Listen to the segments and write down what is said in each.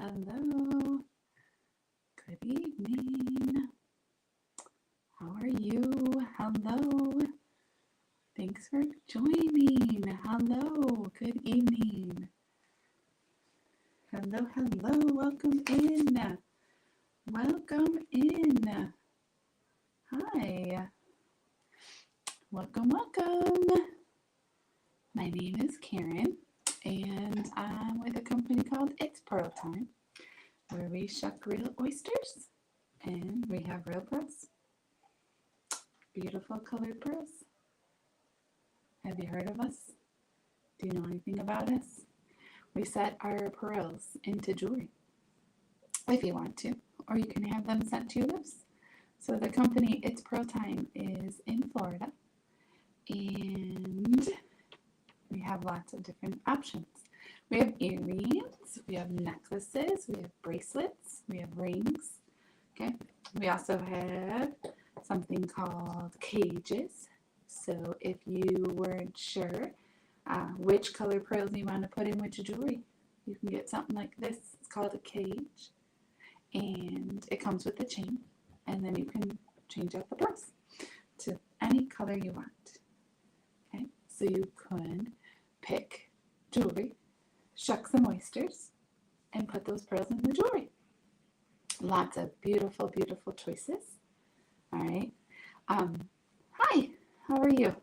Hello. Good evening. How are you? Hello. Thanks for joining. Hello. Good evening. Hello, hello. Welcome in. Welcome in. Hi. Welcome, welcome. My name is Karen, and I'm with a company called It's Pearl Time, where we shuck real oysters, and we have real pearls. Beautiful colored pearls. Have you heard of us? Do you know anything about us? We set our pearls into jewelry, if you want to, or you can have them sent to us. So the company It's Pearl Time is in Florida, and we have lots of different options. We have earrings, we have necklaces, we have bracelets, we have rings. Okay. We also have something called cages. So if you weren't sure which color pearls you want to put in which jewelry, you can get something like this. It's called a cage, and it comes with a chain, and then you can change out the pearls to any color you want. Okay, so you can pick jewelry, shuck some oysters, and put those pearls in the jewelry. Lots of beautiful, beautiful choices. All right. Hi, how are you?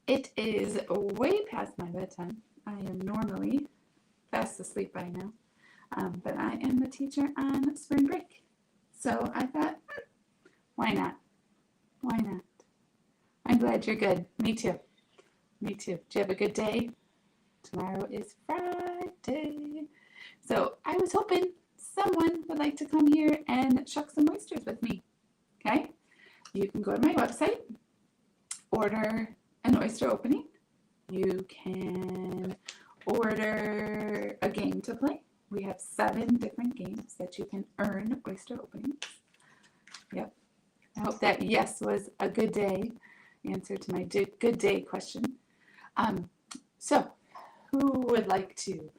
It is way past my bedtime. I am normally fast asleep by now, but I am a teacher on spring break. So I thought, why not? Why not? I'm glad you're good. Me too. Me too. Do you have a good day? Tomorrow is Friday. So I was hoping someone would like to come here and shuck some oysters with me. Okay? You can go to my website, order an oyster opening. You can order a game to play. We have 7 different games that you can earn oyster openings. Yep. I hope that yes was a good day answer to my good day question. So who would like to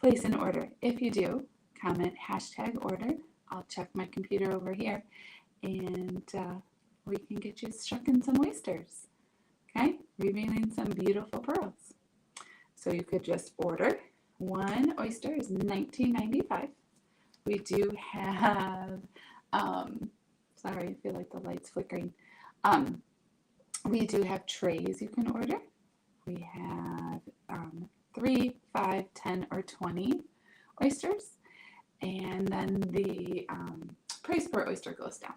place an order? If you do, comment #order. I'll check my computer over here, and we can get you shucking some oysters. Okay, revealing some beautiful pearls. So you could just order. One oyster is $19.95. We do have, sorry, I feel like the light's flickering. We do have trays you can order. We have 3, 5, 10, or 20 oysters, and then the price per oyster goes down.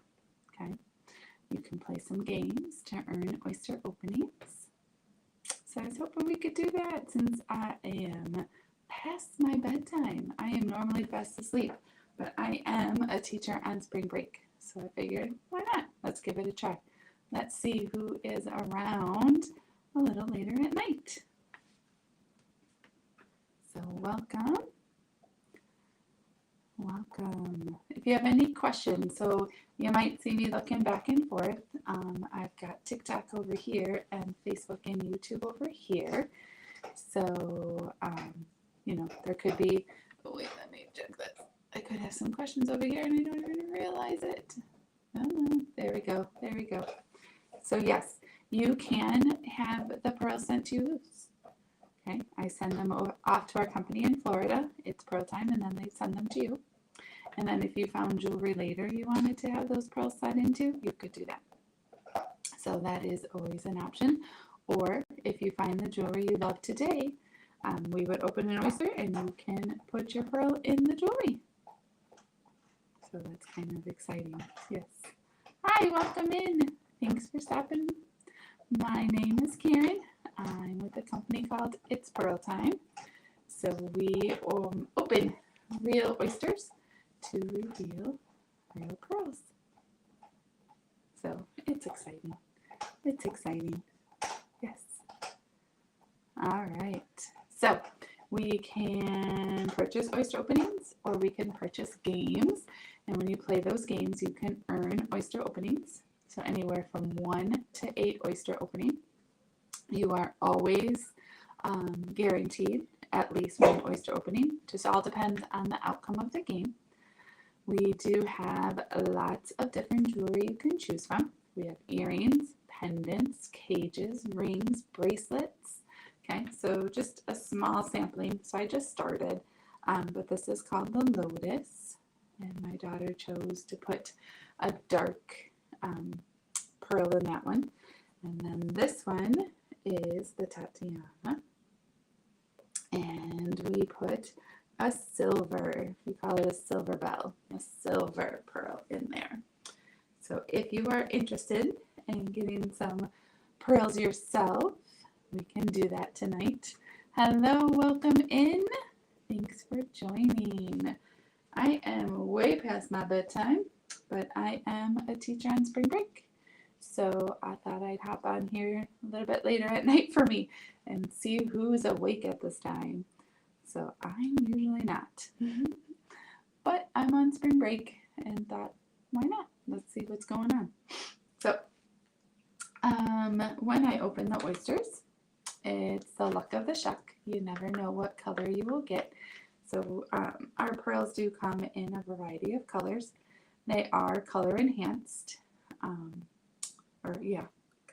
Okay, you can play some games to earn oyster openings. So I was hoping we could do that since I am past my bedtime. I am normally fast asleep, but I am a teacher on spring break, so I figured, why not? Let's give it a try. Let's see who is around a little later at night. So welcome. Welcome. If you have any questions, so you might see me looking back and forth. I've got TikTok over here and Facebook and YouTube over here. So, you know, there could be, oh wait, let me check this. I could have some questions over here and I don't even realize it. Oh, there we go. There we go. So yes, you can have the pearls sent to you. Okay, I send them off to our company in Florida. It's Pearl Time, and then they send them to you. And then if you found jewelry later you wanted to have those pearls set into, you could do that. So that is always an option. Or if you find the jewelry you love today, we would open an oyster and you can put your pearl in the jewelry. So that's kind of exciting. Yes. Hi, welcome in. Thanks for stopping. My name is Karen. I'm with a company called It's Pearl Time. So we open real oysters to reveal real pearls. So it's exciting. It's exciting. Yes. All right. So we can purchase oyster openings, or we can purchase games. And when you play those games, you can earn oyster openings. So anywhere from 1 to 8 oyster opening. You are always guaranteed at least one oyster opening. Just all depends on the outcome of the game. We do have lots of different jewelry you can choose from. We have earrings, pendants, cages, rings, bracelets. Okay, so just a small sampling. So I just started, but this is called the Lotus, and my daughter chose to put a dark pearl in that one. And then this one is the Tatiana, and we put a silver, we call it a silver bell, a silver pearl in there. So if you are interested in getting some pearls yourself, we can do that tonight. Hello, welcome in. Thanks for joining. I am way past my bedtime, but I am a teacher on spring break. So I thought I'd hop on here a little bit later at night for me and see who's awake at this time. So I'm usually not, but I'm on spring break and thought, why not? Let's see what's going on. So when I open the oysters, it's the luck of the shuck. You never know what color you will get. So our pearls do come in a variety of colors. They are color enhanced,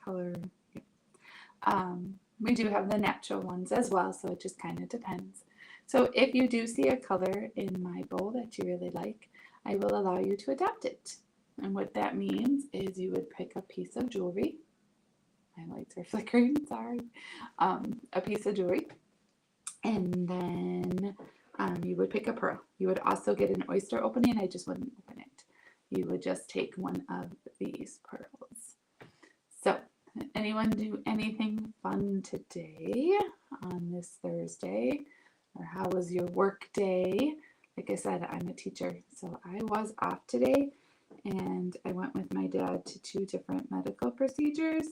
color. We do have the natural ones as well, so it just kind of depends. So if you do see a color in my bowl that you really like, I will allow you to adopt it. And what that means is you would pick a piece of jewelry. My lights are flickering, sorry. A piece of jewelry. And then you would pick a pearl. You would also get an oyster opening. I just wouldn't open it. You would just take one of these pearls. So, anyone do anything fun today on this Thursday? Or how was your work day? Like I said, I'm a teacher, so I was off today, and I went with my dad to 2 different medical procedures.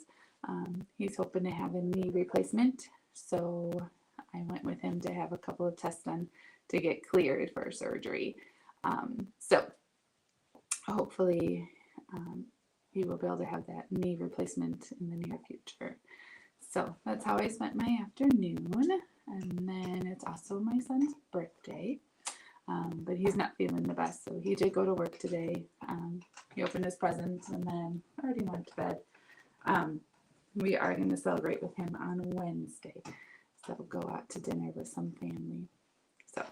He's hoping to have a knee replacement, so I went with him to have a couple of tests done to get cleared for surgery. So hopefully he will be able to have that knee replacement in the near future. So that's how I spent my afternoon. And then it's also my son's birthday, but he's not feeling the best, so he did go to work today. He opened his presents and then already went to bed. We are going to celebrate with him on Wednesday, so we'll go out to dinner with some family. So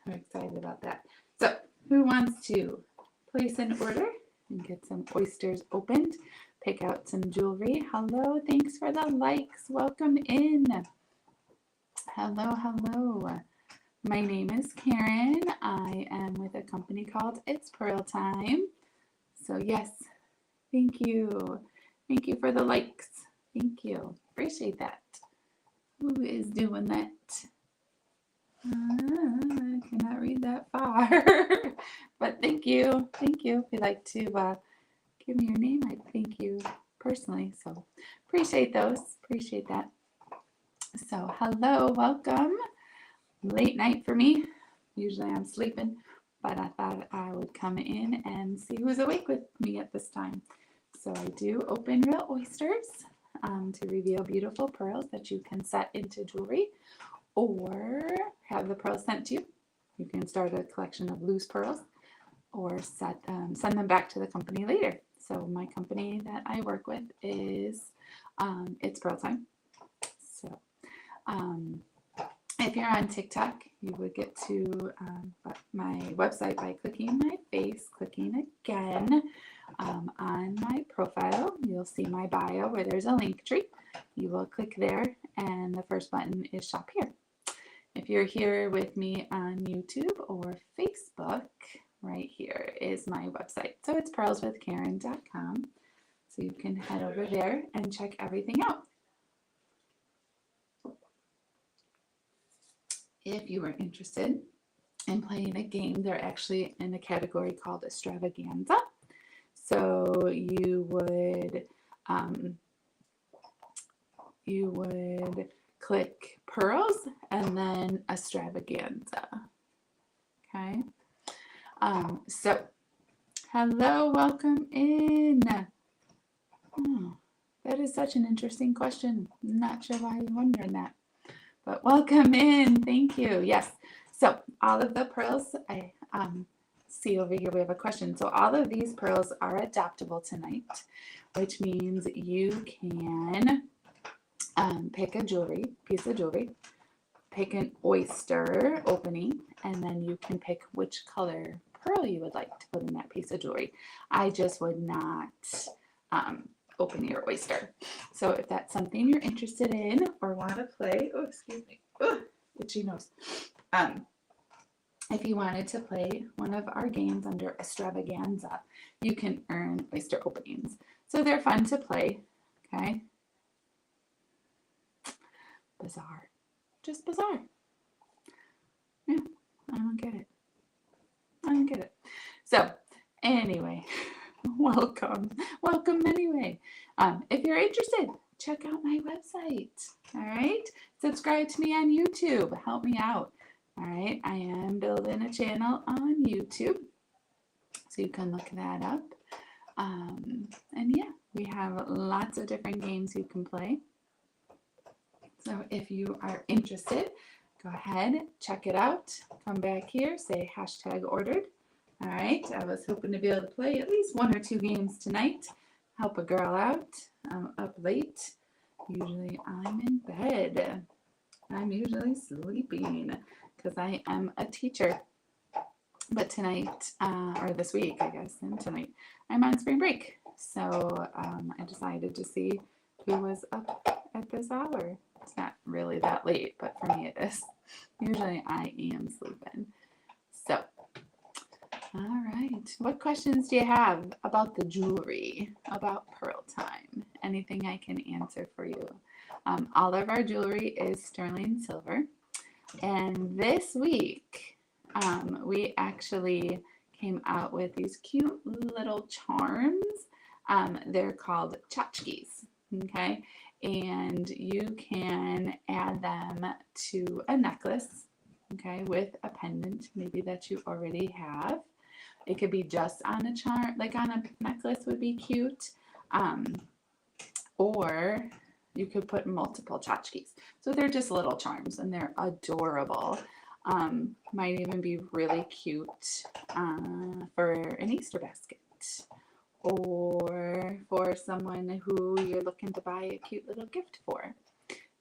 I'm excited about that. So who wants to place an order and get some oysters opened? Pick out some jewelry. Hello, thanks for the likes. Welcome in. Hello, hello. My name is Karen. I am with a company called It's Pearl Time. So yes, thank you. Thank you for the likes. Thank you. Appreciate that. Who is doing that? I cannot read that far. But thank you. Thank you. If you'd like to give me your name, I thank you personally. So appreciate those. Appreciate that. So hello, welcome. Late night for me. Usually I'm sleeping, but I thought I would come in and see who's awake with me at this time. So I do open real oysters to reveal beautiful pearls that you can set into jewelry or have the pearls sent to you. You can start a collection of loose pearls or send them back to the company later. So my company that I work with is It's Pearl Time. So if you're on TikTok, you would get to my website by clicking my face, clicking again on my profile. You'll see my bio where there's a link tree. You will click there, and the first button is Shop Here. If you're here with me on YouTube or Facebook, right here is my website. So it's pearlswithkaren.com. So you can head over there and check everything out. If you are interested in playing a game, they're actually in a category called extravaganza. So you would click pearls and then extravaganza. Okay. So hello, welcome in. Oh, that is such an interesting question. I'm not sure why you're wondering that. but welcome in. Thank you. Yes. So all of the pearls, I see over here we have a question. So all of these pearls are adaptable tonight, which means you can pick a piece of jewelry, pick an oyster opening, and then you can pick which color pearl you would like to put in that piece of jewelry. I just would not open your oyster. So if that's something you're interested in or want to play, oh, excuse me, oh, itchy nose. If you wanted to play one of our games under extravaganza, you can earn oyster openings. So they're fun to play, okay? Bizarre. Just bizarre. Yeah, I don't get it. I don't get it. So, anyway, welcome. Welcome anyway. If you're interested, check out my website. All right? Subscribe to me on YouTube. Help me out. All right? I am building a channel on YouTube, so you can look that up. And yeah, we have lots of different games you can play. So if you are interested, go ahead, check it out. Come back here, say #ordered. All right, I was hoping to be able to play at least 1 or 2 games tonight. Help a girl out. I'm up late. Usually I'm in bed. I'm usually sleeping because I am a teacher. But tonight, or this week, I guess, and tonight, I'm on spring break. So I decided to see who was up at this hour. It's not really that late, but for me it is. Usually I am sleeping. So, all right. What questions do you have about the jewelry, about pearl time? Anything I can answer for you? All of our jewelry is sterling silver. And this week, we actually came out with these cute little charms. They're called tchotchkes, okay? And you can add them to a necklace, okay, with a pendant maybe that you already have. It could be just on a charm, like on a necklace would be cute. Or you could put multiple tchotchkes. So they're just little charms and they're adorable. Might even be really cute for an Easter basket or for someone who you're looking to buy a cute little gift for.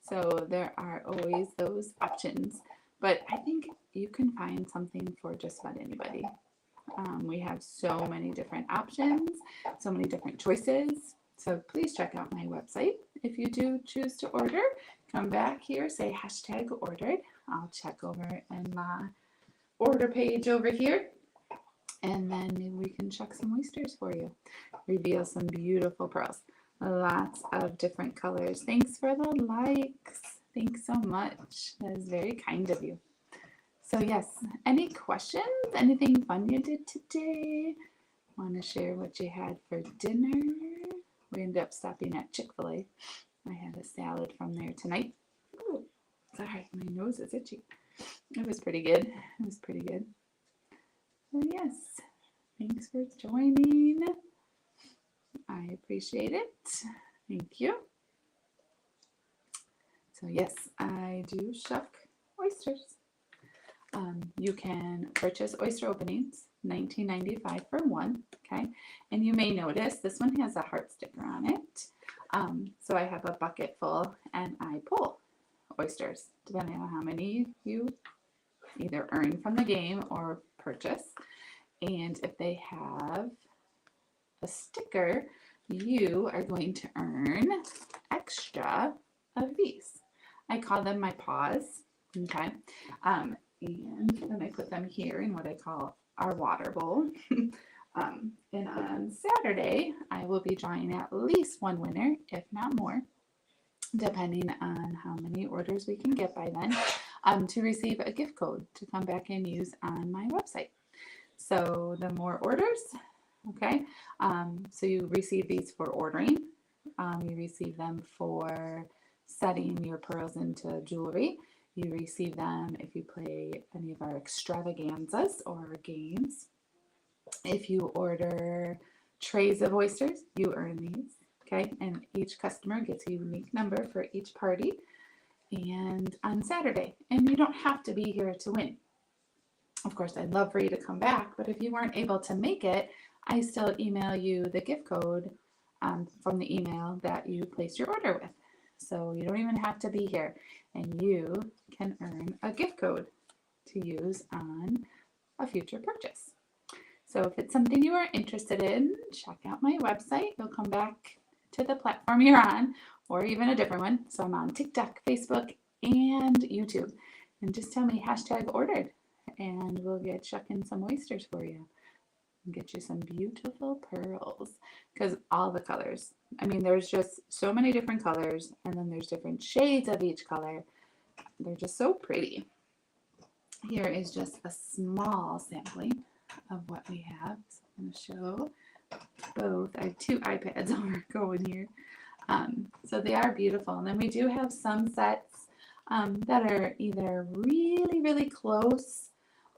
So there are always those options, but I think you can find something for just about anybody. We have so many different options, so many different choices. So please check out my website. If you do choose to order, come back here, say #ordered. I'll check over in my order page over here. And then maybe we can chuck some oysters for you. Reveal some beautiful pearls. Lots of different colors. Thanks for the likes. Thanks so much. That is very kind of you. So yes, any questions? Anything fun you did today? Want to share what you had for dinner? We ended up stopping at Chick-fil-A. I had a salad from there tonight. Oh, sorry, my nose is itchy. It was pretty good. It was pretty good. So yes, thanks for joining. I appreciate it. Thank you. So yes, I do shuck oysters. You can purchase oyster openings, $19.95 for one, okay? And you may notice this one has a heart sticker on it. So I have a bucket full and I pull oysters, depending on how many you either earn from the game or purchase. And if they have a sticker, you are going to earn extra of these. I call them my paws, okay? And then I put them here in what I call our water bowl. And on Saturday, I will be drawing at least one winner, if not more, depending on how many orders we can get by then, to receive a gift code to come back and use on my website. So the more orders, okay, so you receive these for ordering. You receive them for setting your pearls into jewelry. You receive them if you play any of our extravaganzas or games. If you order trays of oysters, you earn these, okay? And each customer gets a unique number for each party. and on Saturday. And you don't have to be here to win. Of course, I'd love for you to come back, but if you weren't able to make it, I still email you the gift code from the email that you placed your order with. So you don't even have to be here, and you can earn a gift code to use on a future purchase. So if it's something you are interested in, check out my website. You'll come back to the platform you're on, or even a different one. So I'm on TikTok, Facebook, and YouTube. And just tell me #ordered, and we'll get shucking some oysters for you. And get you some beautiful pearls, because all the colors. I mean, there's just so many different colors, and then there's different shades of each color. They're just so pretty. Here is just a small sampling of what we have. So I'm going to show both. I have two iPads over going here. So they are beautiful. And then we do have some sets that are either really, really close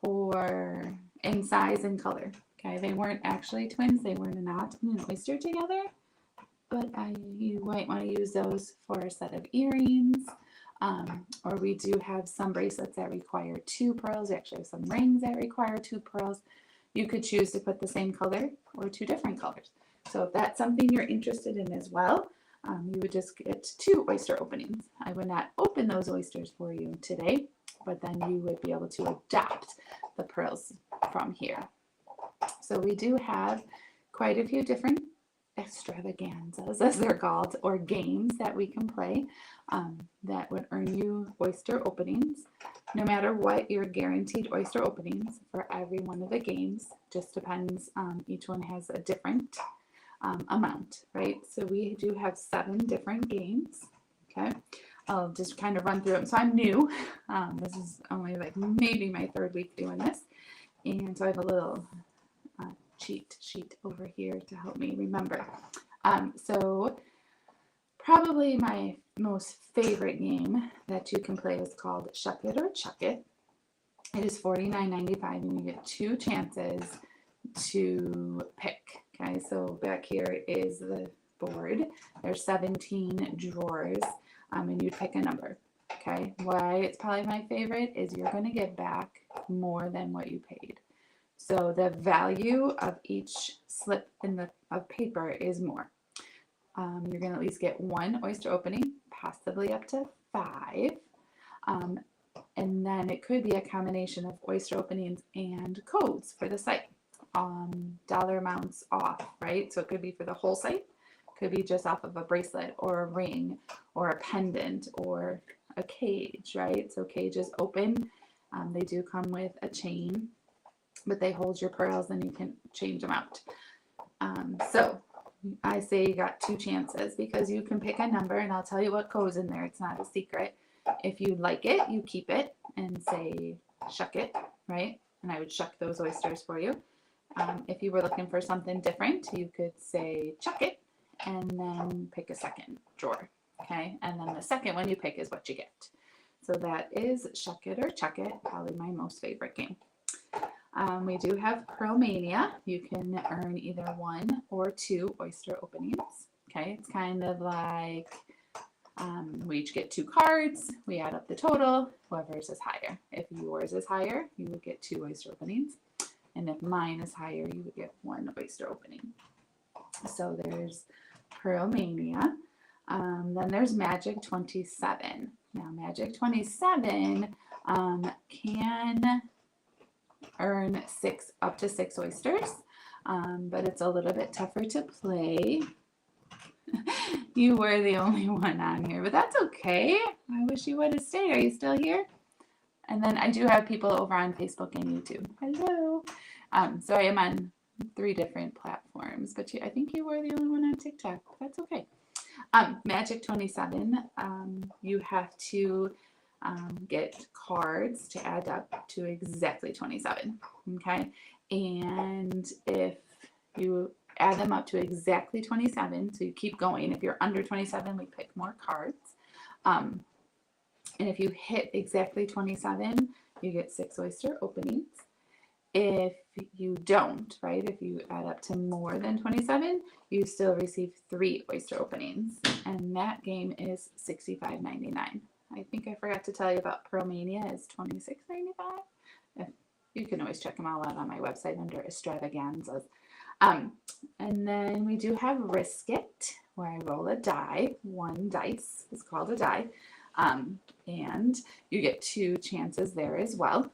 or in size and color. Okay, they weren't actually twins. They were not an oyster together. But you might want to use those for a set of earrings. Or we do have some bracelets that require 2 pearls. We actually have some rings that require 2 pearls. You could choose to put the same color or 2 different colors. So if that's something you're interested in as well, you would just get 2 oyster openings. I would not open those oysters for you today, but then you would be able to adopt the pearls from here. So we do have quite a few different extravaganzas, as they're called, or games that we can play that would earn you oyster openings. No matter what, you're guaranteed oyster openings for every one of the games. Just depends, each one has a different amount, right? So we do have 7 different games, okay? I'll just kind of run through them. So I'm new. This is only like maybe my 3rd week doing this. And so I have a little cheat sheet over here to help me remember. So probably my most favorite game that you can play is called Shuck It or Chuck It. It is $49.95 and you get 2 chances to pick. Okay, so back here is the board. There's 17 drawers and you pick a number. Okay, why it's probably my favorite is you're going to get back more than what you paid. So the value of each slip of paper is more. You're going to at least get 1 oyster opening, possibly up to 5. And then it could be a combination of oyster openings and codes for the site. Dollar amounts off, right? So it could be for the whole site. Could be just off of a bracelet or a ring or a pendant or a cage, right? So cages open. They do come with a chain, but they hold your pearls and you can change them out. So I say you got 2 chances because you can pick a number and I'll tell you what goes in there. It's not a secret. If you like it, you keep it and say shuck it, right? And I would shuck those oysters for you. If you were looking for something different, you could say chuck it and then pick a second drawer, okay? And then the second one you pick is what you get. So that is Shuck It or Chuck It, probably my most favorite game. We do have Pearl Mania. You can earn either 1 or 2 oyster openings. Okay, it's kind of like we each get 2 cards. We add up the total. Whoever's is higher. If yours is higher, you would get 2 oyster openings. And if mine is higher, you would get 1 oyster opening. So there's Pearl Mania. Then there's Magic 27. Now Magic 27 can earn up to 6 oysters, but it's a little bit tougher to play. You were the only one on here, but that's okay. I wish you would have stayed. Are you still here? And then I do have people over on Facebook and YouTube. Hello. So I am on 3 different platforms, but I think you were the only one on TikTok. That's okay. Magic 27, you have to get cards to add up to exactly 27, okay? And if you add them up to exactly 27, so you keep going. If you're under 27, we pick more cards. And if you hit exactly 27, you get 6 oyster openings. If you don't, right, if you add up to more than 27, you still receive 3 oyster openings. And that game is $65.99. I think I forgot to tell you about Pearl Mania is $26.95. You can always check them all out on my website under extravaganzas. Um, and then we do have Risk It, where I roll a die. One dice is called a die. And you get 2 chances there as well.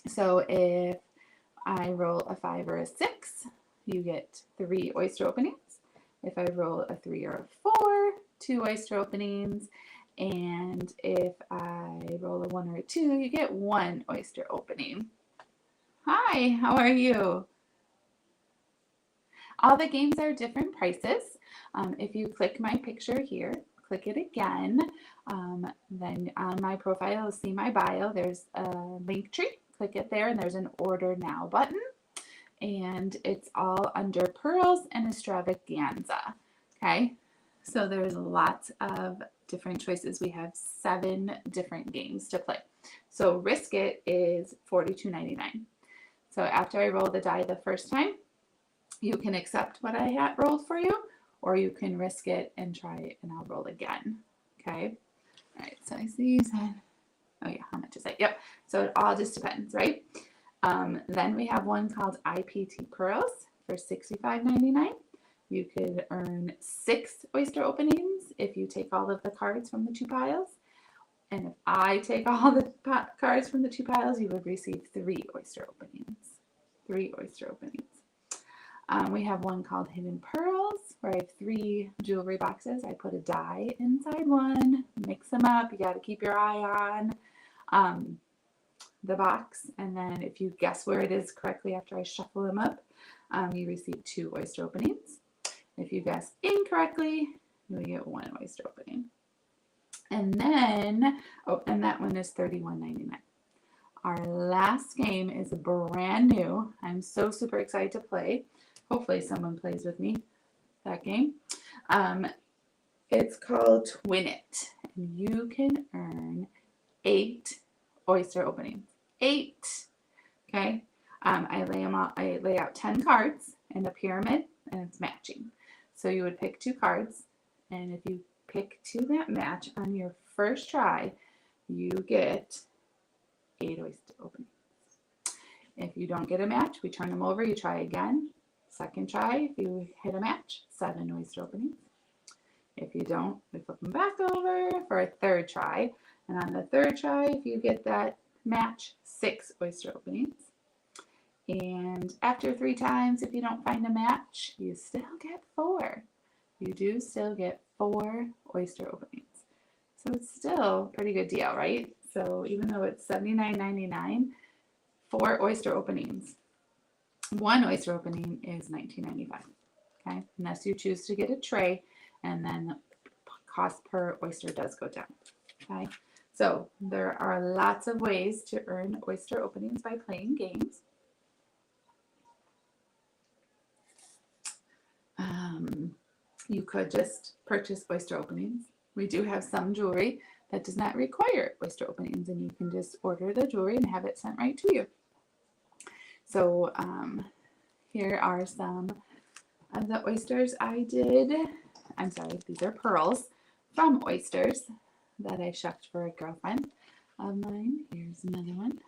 So if I roll a 5 or a 6, you get 3 oyster openings. If I roll a 3 or a 4, 2 oyster openings. And if I roll a 1 or a 2, you get 1 oyster opening. Hi, how are you? All the games are different prices. If you click my picture here, click it again, then on my profile, you'll see my bio. There's a link tree. Click it there, and there's an Order Now button. And it's all under Pearls and Extravaganza. Okay, so there's lots of different choices. We have 7 different games to play. So Risk It is $42.99. So after I roll the die the first time, you can accept what I had rolled for you, or you can risk it and try it, and I'll roll again. Okay. All right. So I see you said, oh yeah, how much is it? Yep. So it all just depends, right? Then we have one called IPT Pearls for $65.99. You could earn 6 oyster openings if you take all of the cards from the 2 piles. And if I take all the cards from the 2 piles, you would receive 3 oyster openings. 3 oyster openings. We have one called Hidden Pearls, where I have 3 jewelry boxes. I put a die inside one, mix them up. You got to keep your eye on the box, and then if you guess where it is correctly after I shuffle them up, you receive 2 oyster openings. If you guess incorrectly, you get 1 oyster opening. And then, oh, and that one is $31.99. Our last game is brand new. I'm so super excited to play. Hopefully someone plays with me that game. It's called Twin It, and you can earn 8 oyster openings. 8. Okay. I lay out 10 cards in a pyramid, and it's matching. So you would pick 2 cards, and if you pick 2 that match on your first try, you get 8 oyster openings. If you don't get a match, we turn them over. You try again. Second try, if you hit a match, 7 oyster openings. If you don't, we flip them back over for a 3rd try. And on the 3rd try, if you get that match, 6 oyster openings. And after 3 times, if you don't find a match, you still get 4. You do still get 4 oyster openings. So it's still a pretty good deal, right? So even though it's $79.99, 4 oyster openings. 1 oyster opening is $19.95. Okay, unless you choose to get a tray, and then the cost per oyster does go down. Okay, so there are lots of ways to earn oyster openings by playing games. You could just purchase oyster openings. We do have some jewelry that does not require oyster openings, and you can just order the jewelry and have it sent right to you. So here are some of the oysters I did. I'm sorry, these are pearls from oysters that I shucked for a girlfriend of mine. Here's another one.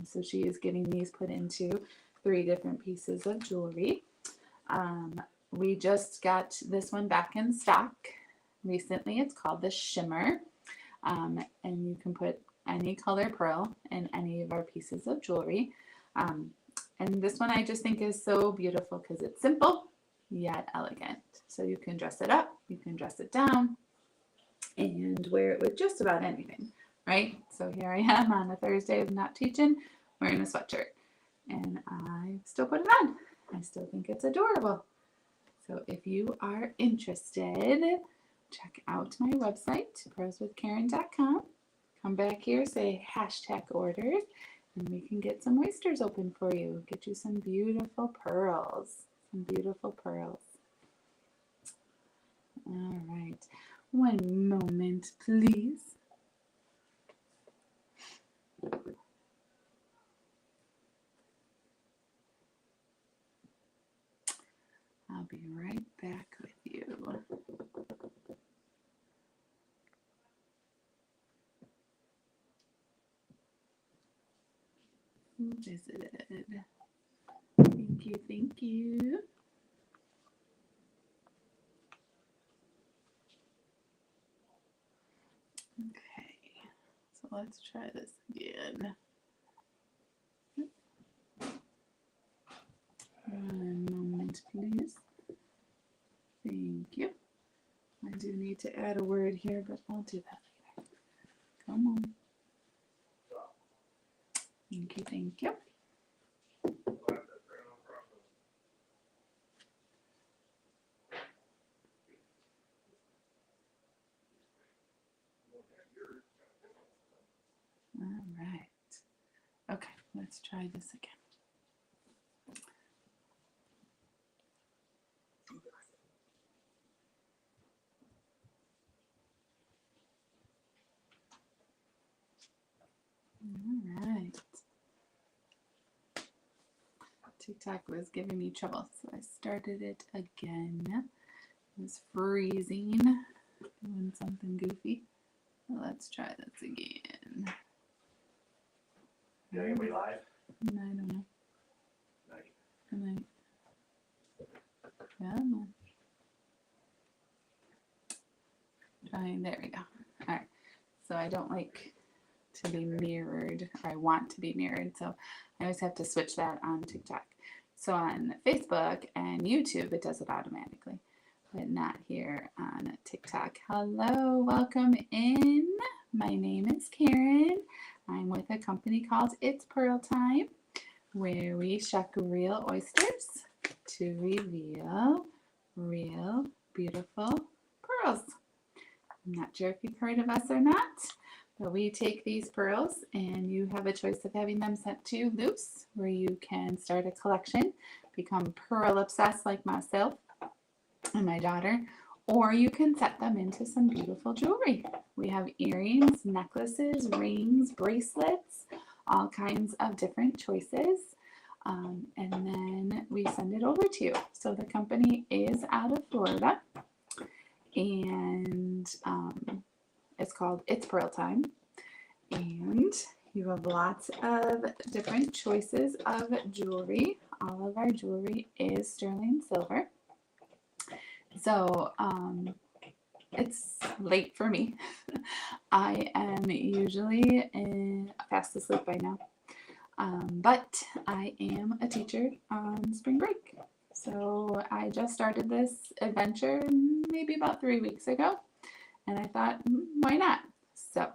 So she is getting these put into 3 different pieces of jewelry. We just got this one back in stock recently. It's called the Shimmer. And you can put any color pearl in any of our pieces of jewelry. And this one I just think is so beautiful because it's simple yet elegant. So you can dress it up, you can dress it down, and wear it with just about anything, right? So here I am on a Thursday of not teaching, wearing a sweatshirt. And I still put it on. I still think it's adorable. So if you are interested, check out my website, pearlswithkaren.com. Come back here, say #orders, and we can get some oysters open for you. Get you some beautiful pearls. Some beautiful pearls. All right. One moment, please. I'll be right back with you. who visited. Thank you, thank you. Okay, so let's try this again. 1 moment, please. Thank you. I do need to add a word here, but I'll do that later. Come on. Thank you, thank you. All right. Okay, let's try this again. All right. TikTok was giving me trouble, so I started it again. It was freezing, doing something goofy. Let's try this again. Is anybody live? I don't know. Night. Come on. Trying, there we go. All right. So I don't like to be mirrored, or I want to be mirrored, so I always have to switch that on TikTok. So on Facebook and YouTube, it does it automatically, but not here on TikTok. Hello, welcome in. My name is Karen. I'm with a company called It's Pearl Time, where we shuck real oysters to reveal real, beautiful pearls. I'm not sure if you've heard of us or not, but we take these pearls and you have a choice of having them sent to you loose, where you can start a collection, become pearl obsessed like myself and my daughter, or you can set them into some beautiful jewelry. We have earrings, necklaces, rings, bracelets, all kinds of different choices. And then we send it over to you. So the company is out of Florida, and it's called It's Pearl Time. And you have lots of different choices of jewelry. All of our jewelry is sterling silver. So it's late for me. I am usually fast asleep by now. But I am a teacher on spring break. So I just started this adventure maybe about 3 weeks ago. And I thought, why not? So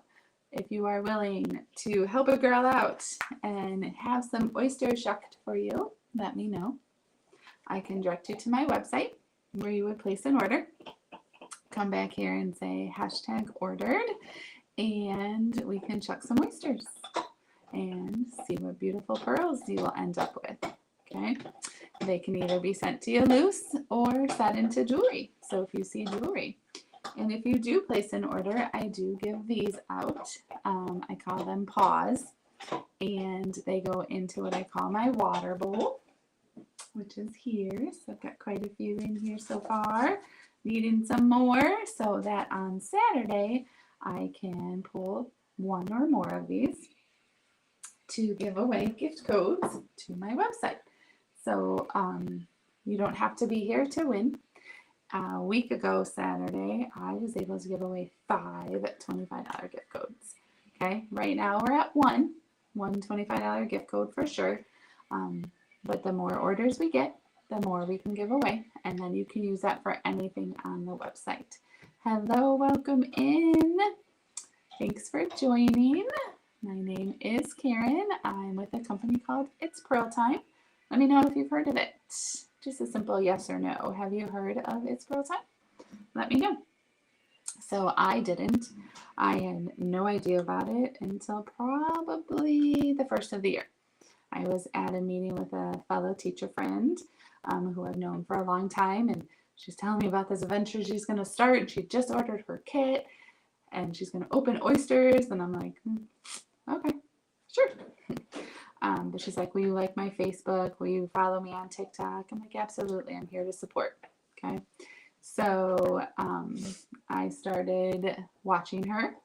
if you are willing to help a girl out and have some oysters shucked for you, let me know. I can direct you to my website where you would place an order. Come back here and say #ordered, and we can chuck some oysters and see what beautiful pearls you will end up with. Okay, they can either be sent to you loose or set into jewelry. So if you see jewelry, and if you do place an order, I do give these out. I call them paws, and they go into what I call my water bowl, which is here. So I've got quite a few in here so far. Needing some more so that on Saturday I can pull one or more of these to give away gift codes to my website. So you don't have to be here to win. A week ago Saturday, I was able to give away 5 $25 gift codes. Okay, right now we're at one $25 gift code for sure. But the more orders we get, the more we can give away, and then you can use that for anything on the website. Hello, welcome in. Thanks for joining. My name is Karen. I'm with a company called It's Pearl Time. Let me know if you've heard of it. Just a simple yes or no. Have you heard of It's Pearl Time? Let me know. So I didn't. I had no idea about it until probably the first of the year. I was at a meeting with a fellow teacher friend who I've known for a long time, and she's telling me about this adventure she's going to start, and she just ordered her kit, and she's going to open oysters, and I'm like, okay, sure. But she's like, will you like my Facebook? Will you follow me on TikTok? I'm like, absolutely, I'm here to support, okay? So I started watching her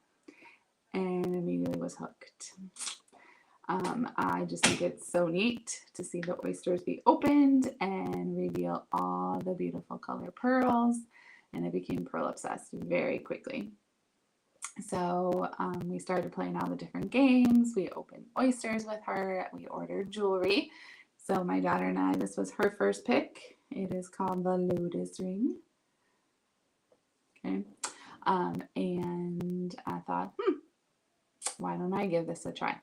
and immediately was hooked. I just think it's so neat to see the oysters be opened and reveal all the beautiful color pearls. And I became pearl obsessed very quickly. So we started playing all the different games. We opened oysters with her. We ordered jewelry. So my daughter and I, this was her first pick. It is called the Lotus ring. Okay. And I thought, why don't I give this a try?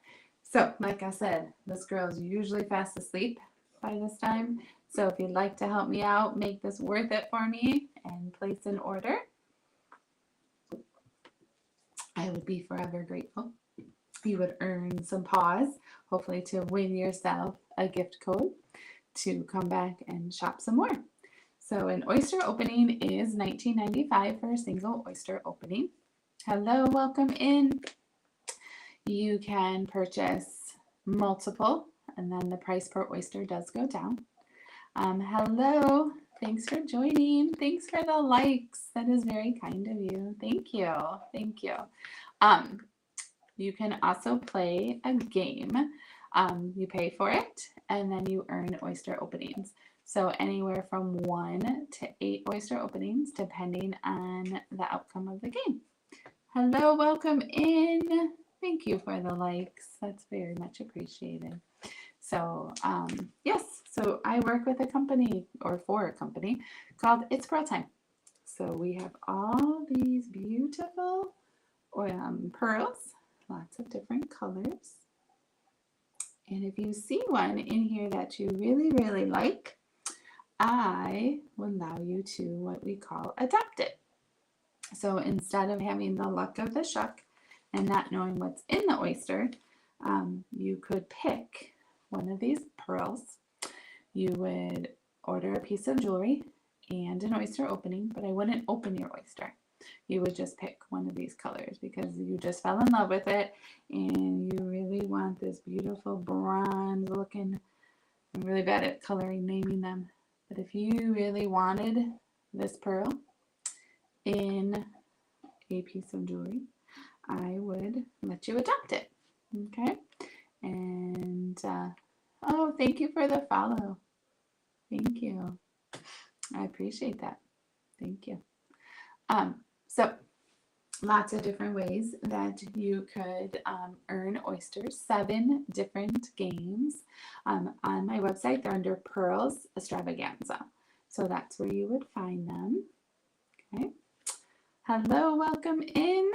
So, like I said, this girl is usually fast asleep by this time. So if you'd like to help me out, make this worth it for me and place an order, I would be forever grateful. You would earn some paws, hopefully to win yourself a gift code to come back and shop some more. So an oyster opening is $19.95 for a single oyster opening. Hello, welcome in. You can purchase multiple, and then the price per oyster does go down. Hello, thanks for joining. Thanks for the likes. That is very kind of you. Thank you. Thank you. You can also play a game. You pay for it, and then you earn oyster openings. So anywhere from 1 to 8 oyster openings, depending on the outcome of the game. Hello, welcome in. Thank you for the likes. That's very much appreciated. So yes, so I work with a company, or for a company, called It's Pearl Time. So we have all these beautiful pearls, lots of different colors. And if you see one in here that you really, really like, I will allow you to what we call adopt it. So instead of having the luck of the shuck and not knowing what's in the oyster, you could pick one of these pearls. You would order a piece of jewelry and an oyster opening, but I wouldn't open your oyster. You would just pick one of these colors because you just fell in love with it and you really want this beautiful bronze looking. I'm really bad at coloring, naming them. But if you really wanted this pearl in a piece of jewelry, I would let you adopt it. Okay? And, oh, thank you for the follow. Thank you. I appreciate that. Thank you. So lots of different ways that you could earn oysters. 7 different games. On my website, they're under Pearls Extravaganza. So that's where you would find them. Okay. Hello, welcome in.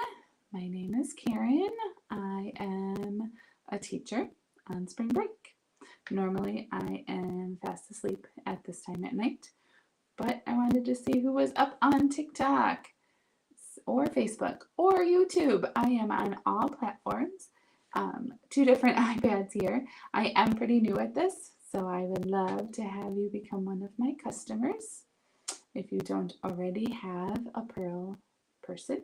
My name is Karen. I am a teacher on spring break. Normally, I am fast asleep at this time at night, but I wanted to see who was up on TikTok or Facebook or YouTube. I am on all platforms. 2 different iPads here. I am pretty new at this, so I would love to have you become one of my customers. If you don't already have a Pearl person,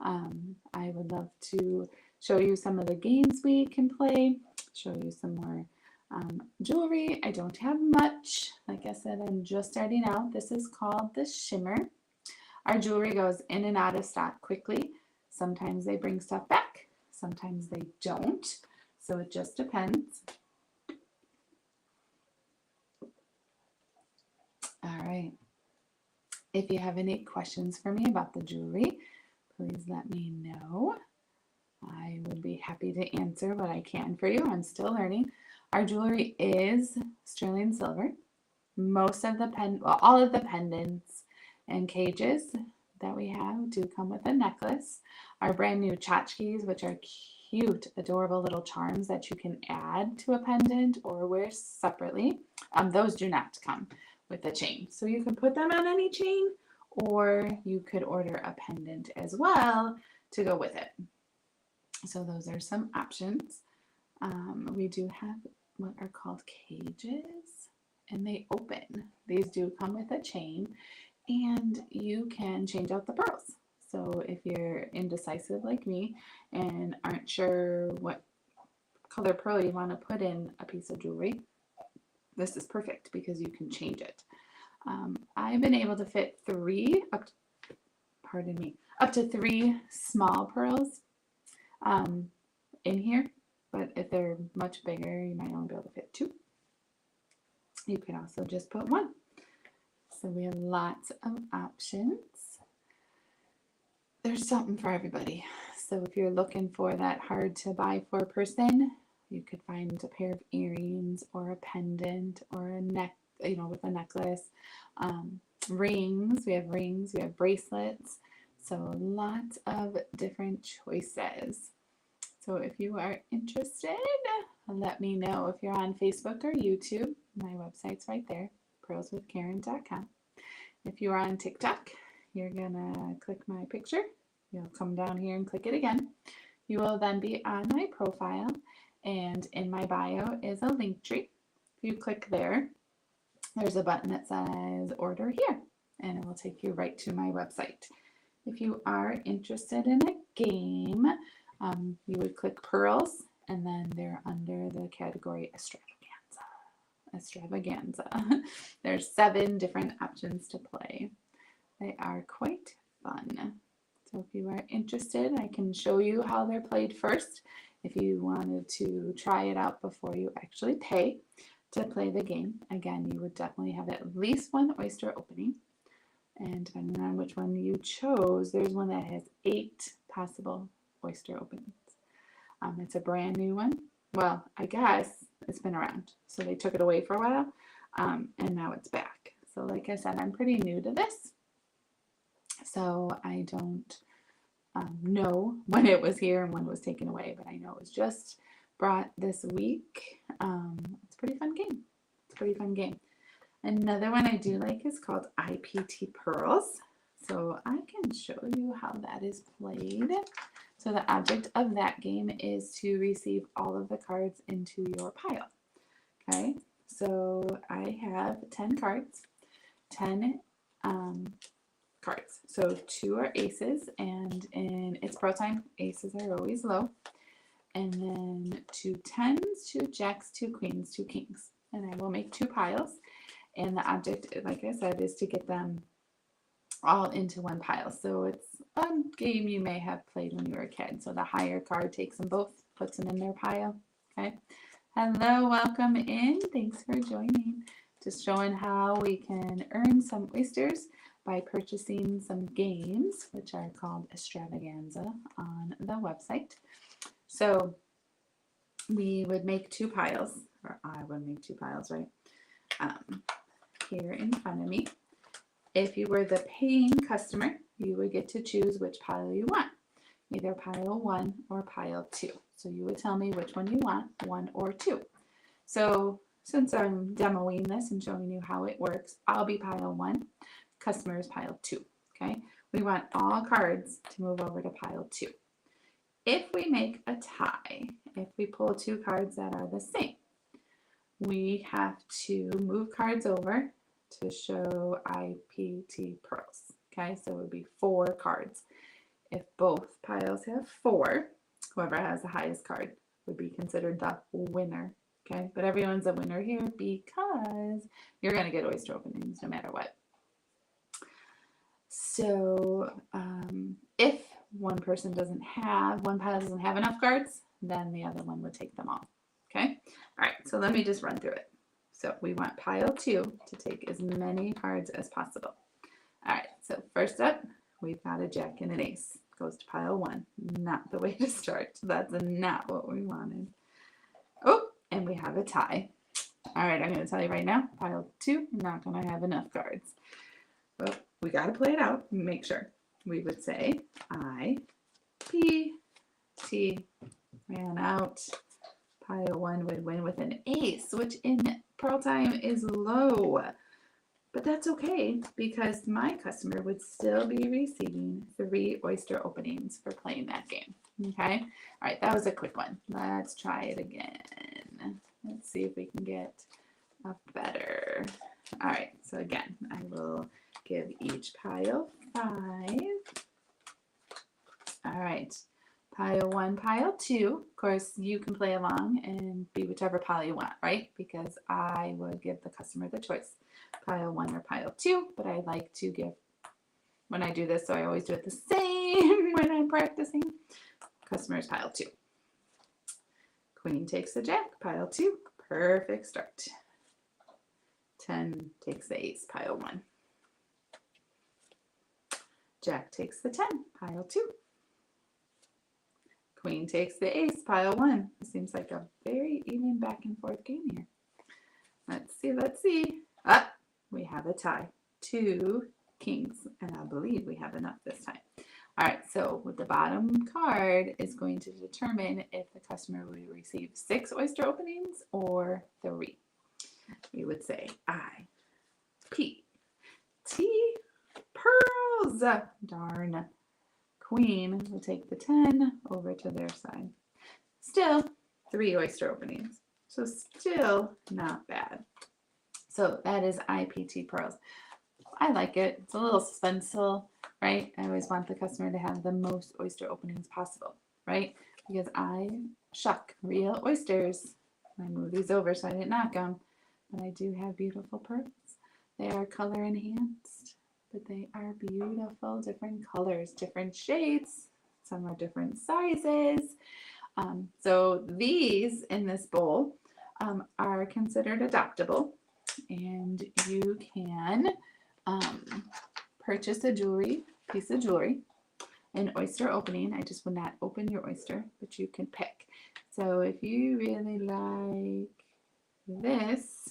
I would love to show you some of the games we can play, show you some more jewelry. I don't have much. Like I said, I'm just starting out. This is called the Shimmer. Our jewelry goes in and out of stock quickly. Sometimes they bring stuff back. Sometimes they don't. So it just depends. All right. If you have any questions for me about the jewelry, please let me know. I would be happy to answer what I can for you. I'm still learning. Our jewelry is sterling silver. Most of the all of the pendants and cages that we have do come with a necklace. Our brand new tchotchkes, which are cute, adorable little charms that you can add to a pendant or wear separately, those do not come with a chain. So you can put them on any chain, or you could order a pendant as well to go with it. So those are some options. We do have what are called cages, and they open. These do come with a chain, and you can change out the pearls. So if you're indecisive like me and aren't sure what color pearl you want to put in a piece of jewelry, this is perfect because you can change it. I've been able to fit up to 3 small pearls in here, but if they're much bigger, you might only be able to fit 2. You can also just put 1. So we have lots of options. There's something for everybody. So if you're looking for that hard to buy for person, you could find a pair of earrings or a pendant or a neck, with a necklace. Rings, we have bracelets. So lots of different choices. So if you are interested, let me know. If you're on Facebook or YouTube, my website's right there, pearlswithkaren.com. If you are on TikTok, you're gonna click my picture. You'll come down here and click it again. You will then be on my profile, and in my bio is a link tree. If you click there, there's a button that says order here, and it will take you right to my website. If you are interested in a game, you would click pearls, and then they're under the category extravaganza. There's 7 different options to play. They are quite fun. So if you are interested, I can show you how they're played first. If you wanted to try it out before you actually pay to play the game, again, you would definitely have at least 1 oyster opening. And depending on which one you chose, there's one that has 8 possible oyster openings. It's a brand new one. Well, I guess it's been around. So they took it away for a while, and now it's back. So like I said, I'm pretty new to this. So I don't know when it was here and when it was taken away, but I know it was just brought this week. It's a pretty fun game. Another one I do like is called IPT Pearls. So I can show you how that is played. So the object of that game is to receive all of the cards into your pile. Okay, so I have 10 cards, 10 cards. So 2 are aces, and in It's Pro Time, aces are always low. And then 2 tens, 2 jacks, 2 queens, 2 kings. And I will make 2 piles. And the object, like I said, is to get them all into one pile. So it's a game you may have played when you were a kid. So the higher card takes them both, puts them in their pile. Okay. Hello, welcome in. Thanks for joining. Just showing how we can earn some oysters by purchasing some games, which are called extravaganza on the website. So we would make 2 piles, or I would make 2 piles, right? Here in front of me. If you were the paying customer, you would get to choose which pile you want, either pile 1 or pile 2. So you would tell me which one you want, 1 or 2. So since I'm demoing this and showing you how it works, I'll be pile 1, customer is pile 2. Okay, we want all cards to move over to pile 2. If we make a tie, if we pull 2 cards that are the same, we have to move cards over to show IPT pearls. Okay, so it would be 4 cards. If both piles have 4, whoever has the highest card would be considered the winner. Okay, but everyone's a winner here because you're going to get oyster openings no matter what. So if one pile doesn't have enough cards, then the other one would take them all. Okay, all right, so let me just run through it. So we want pile 2 to take as many cards as possible. All right, so first up, we've got a jack and an ace. Goes to pile 1. Not the way to start. That's not what we wanted. Oh, and we have a tie. All right, I'm going to tell you right now, pile 2, not going to have enough cards. Well, we got to play it out and make sure. We would say IPT ran out. Pile 1 would win with an ace, which in Pearl Time is low. But that's okay because my customer would still be receiving 3 oyster openings for playing that game. Okay? All right, that was a quick one. Let's try it again. Let's see if we can get a better. All right, so again, I will give each pile 5. All right. Pile 1, pile 2. Of course, you can play along and be whichever pile you want, right? Because I would give the customer the choice, pile 1 or pile 2. But I like to give, when I do this, so I always do it the same when I'm practicing. Customer's pile 2. Queen takes the jack, pile 2. Perfect start. 10 takes the ace, pile 1. Jack takes the 10, pile 2. Queen takes the ace, pile 1. It seems like a very even back and forth game here. Let's see. Ah, we have a tie. 2 kings, and I believe we have enough this time. All right, so with the bottom card is going to determine if the customer will receive 6 oyster openings or 3. We would say I, P, T, pearls. Darn. Queen will take the 10 over to their side. Still 3 oyster openings. So still not bad. So that is IPT pearls. I like it. It's a little suspenseful, right? I always want the customer to have the most oyster openings possible, right? Because I shuck real oysters. I moved these over so I didn't knock them. But I do have beautiful pearls. They are color enhanced, but they are beautiful, different colors, different shades. Some are different sizes. So these in this bowl are considered adoptable, and you can purchase a piece of jewelry, an oyster opening. I just would not open your oyster, but you can pick. So if you really like this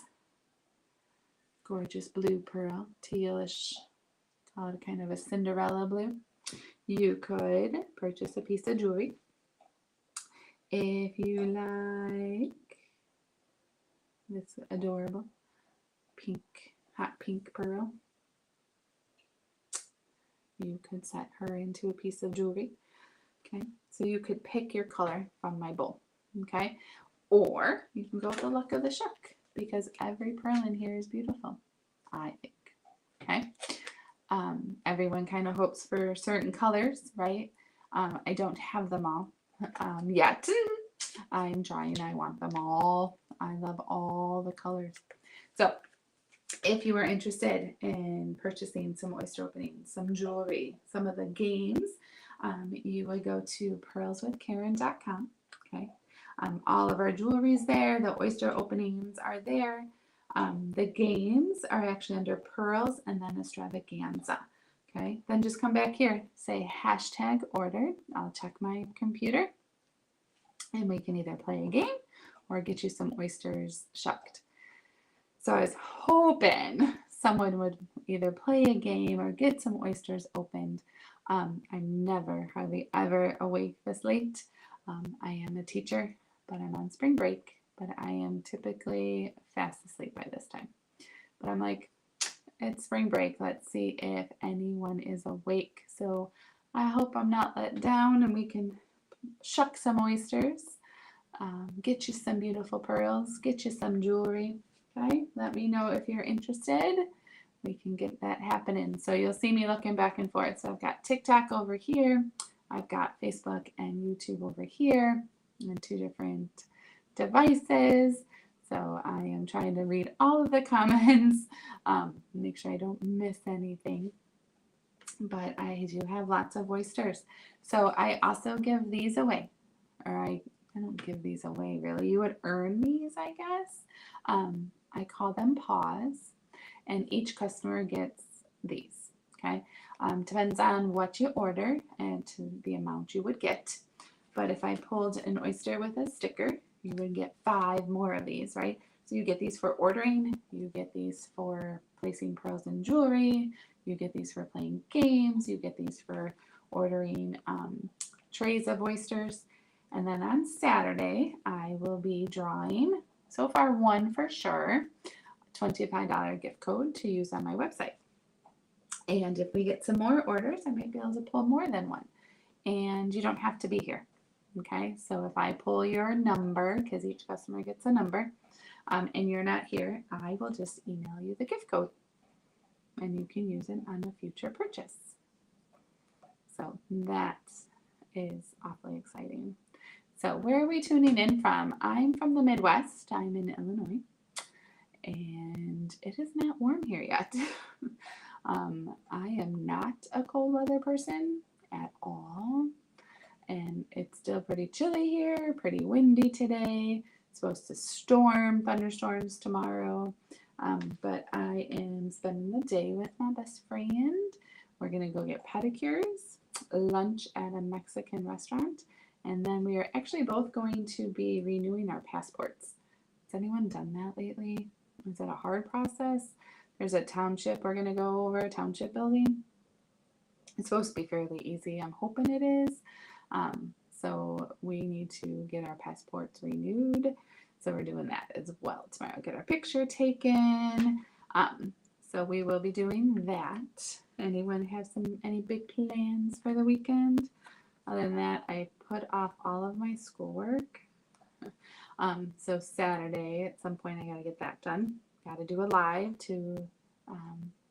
gorgeous blue pearl, tealish, call it kind of a Cinderella blue, you could purchase a piece of jewelry. If you like this adorable pink, hot pink pearl, you could set her into a piece of jewelry. Okay, so you could pick your color from my bowl. Okay, or you can go with the look of the shuck, because every pearl in here is beautiful, I think. Okay, everyone kind of hopes for certain colors, right? I don't have them all yet. I'm trying. I want them all. I love all the colors. So if you are interested in purchasing some oyster openings, some jewelry, some of the games, you would go to pearlswithkaren.com. Okay, all of our jewelry is there. The oyster openings are there. The games are actually under pearls and then extravaganza. Okay, then just come back here, say hashtag order. I'll check my computer, and we can either play a game or get you some oysters shucked. So I was hoping someone would either play a game or get some oysters opened. I'm never, hardly ever awake this late. I am a teacher, but I'm on spring break, but I am typically fast asleep by this time. But I'm like, it's spring break. Let's see if anyone is awake. So I hope I'm not let down and we can shuck some oysters, get you some beautiful pearls, get you some jewelry. Okay, let me know if you're interested. We can get that happening. So you'll see me looking back and forth. So I've got TikTok over here. I've got Facebook and YouTube over here on 2 different devices. So I am trying to read all of the comments, make sure I don't miss anything. But I do have lots of oysters. So I also give these away. Or I don't give these away really. You would earn these, I guess. I call them paws, and each customer gets these. Okay, depends on what you order and to the amount you would get. But if I pulled an oyster with a sticker, you would get 5 more of these, right? So you get these for ordering, you get these for placing pearls in jewelry, you get these for playing games, you get these for ordering trays of oysters. And then on Saturday, I will be drawing, so far 1 for sure, $25 gift code to use on my website. And if we get some more orders, I might be able to pull more than 1. And you don't have to be here. Okay, so if I pull your number, because each customer gets a number, and you're not here, I will just email you the gift code. And you can use it on a future purchase. So that is awfully exciting. So where are we tuning in from? I'm from the Midwest. I'm in Illinois. And it is not warm here yet. I am not a cold weather person at all. and it's still pretty chilly here, pretty windy today. It's supposed to storm, thunderstorms tomorrow. But I am spending the day with my best friend. We're going to go get pedicures, lunch at a Mexican restaurant, and then we are actually both going to be renewing our passports. Has anyone done that lately? Is it a hard process? There's a township we're going to go over, a township building. It's supposed to be fairly easy. I'm hoping it is. So we need to get our passports renewed. So we're doing that as well tomorrow. Get our picture taken. So we will be doing that. Anyone have any big plans for the weekend? Other than that, I put off all of my schoolwork. So Saturday at some point I got to get that done. Got to do a live to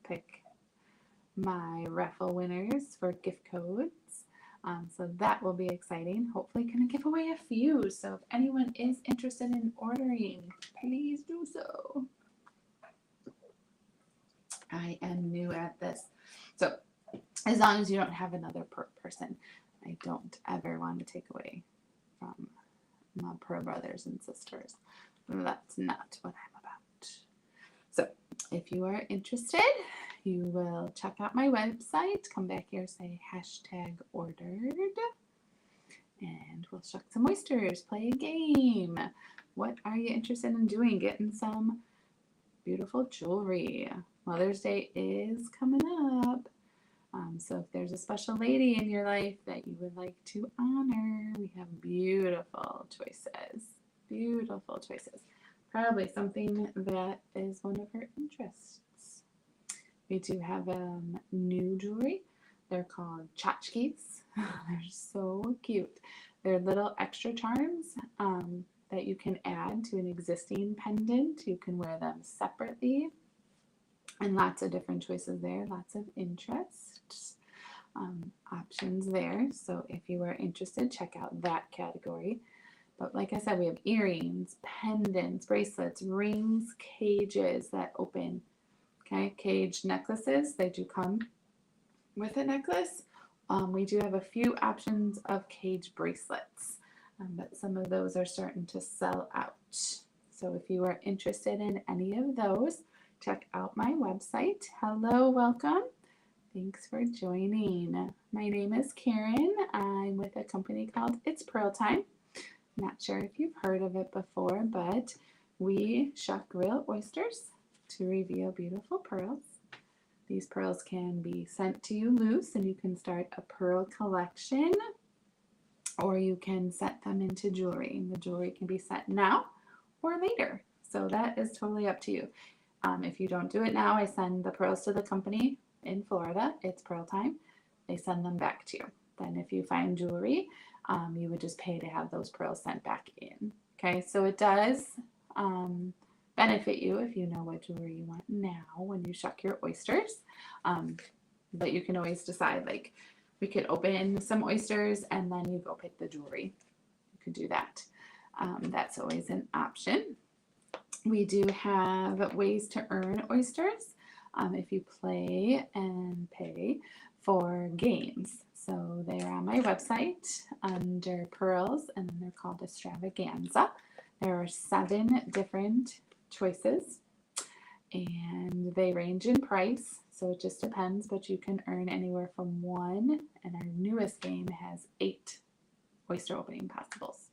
pick my raffle winners for gift codes. So that will be exciting. Hopefully going to give away a few. So if anyone is interested in ordering, please do so. I am new at this. So as long as you don't have another person, I don't ever want to take away from my pro brothers and sisters. That's not what I'm about. So if you are interested, you will check out my website. Come back here, say #ordered, and we'll shuck some oysters, play a game. What are you interested in doing? Getting some beautiful jewelry. Mother's Day is coming up. So if there's a special lady in your life that you would like to honor, we have beautiful choices. Beautiful choices. Probably something that is one of her interests. We do have new jewelry. They're called tchotchkes. They're so cute. They're little extra charms that you can add to an existing pendant. You can wear them separately. And lots of different choices there. Lots of interests. Options there. So if you are interested, check out that category. But like I said, we have earrings, pendants, bracelets, rings, cages that open. Okay, cage necklaces. They do come with a necklace. We do have a few options of cage bracelets, but some of those are starting to sell out. So if you are interested in any of those, check out my website. Hello, welcome. Thanks for joining. My name is Karen. I'm with a company called It's Pearl Time. Not sure if you've heard of it before, but we shuck real oysters to reveal beautiful pearls. These pearls can be sent to you loose and you can start a pearl collection, or you can set them into jewelry. And the jewelry can be set now or later. So that is totally up to you. If you don't do it now, I send the pearls to the company in Florida. It's Pearl Time. They send them back to you. Then if you find jewelry, you would just pay to have those pearls sent back in. Okay, so it does benefit you if you know what jewelry you want now when you shuck your oysters. But you can always decide, like, we could open some oysters and then you go pick the jewelry. You could do that. That's always an option. We do have ways to earn oysters if you play and pay for games. So they're on my website under pearls, and then they're called extravaganza. There are 7 different choices, and they range in price, so it just depends, but you can earn anywhere from 1, and our newest game has 8 oyster opening possibles.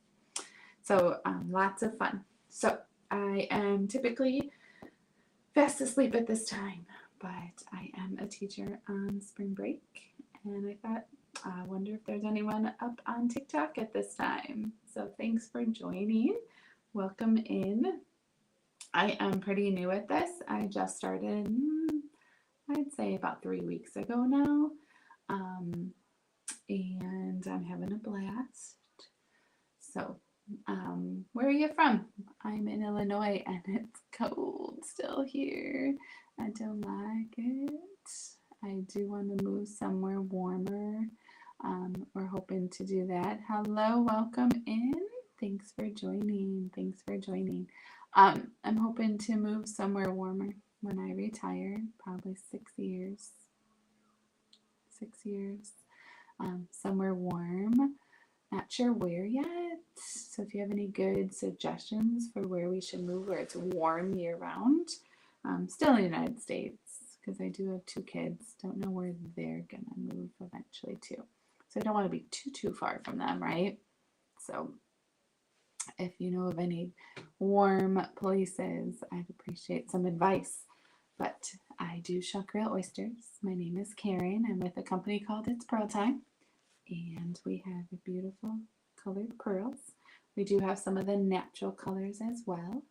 So lots of fun. So I am typically fast asleep at this time, but I am a teacher on spring break, and I thought, I wonder if there's anyone up on TikTok at this time. So thanks for joining. Welcome in. I am pretty new at this. I just started, I'd say about 3 weeks ago now, and I'm having a blast. So where are you from? I'm in Illinois and it's cold still here. I don't like it. I do want to move somewhere warmer. We're hoping to do that. Hello, welcome in. Thanks for joining. Thanks for joining. I'm hoping to move somewhere warmer when I retire, probably 6 years. 6 years. Somewhere warm. Not sure where yet. So if you have any good suggestions for where we should move where it's warm year round, still in the United States, because I do have 2 kids. Don't know where they're going to move eventually too. So I don't want to be too far from them, right? So if you know of any warm places, I'd appreciate some advice. But I do shuck real oysters. My name is Karen. I'm with a company called It's Pearl Time. And we have beautiful colored pearls. We do have some of the natural colors as well.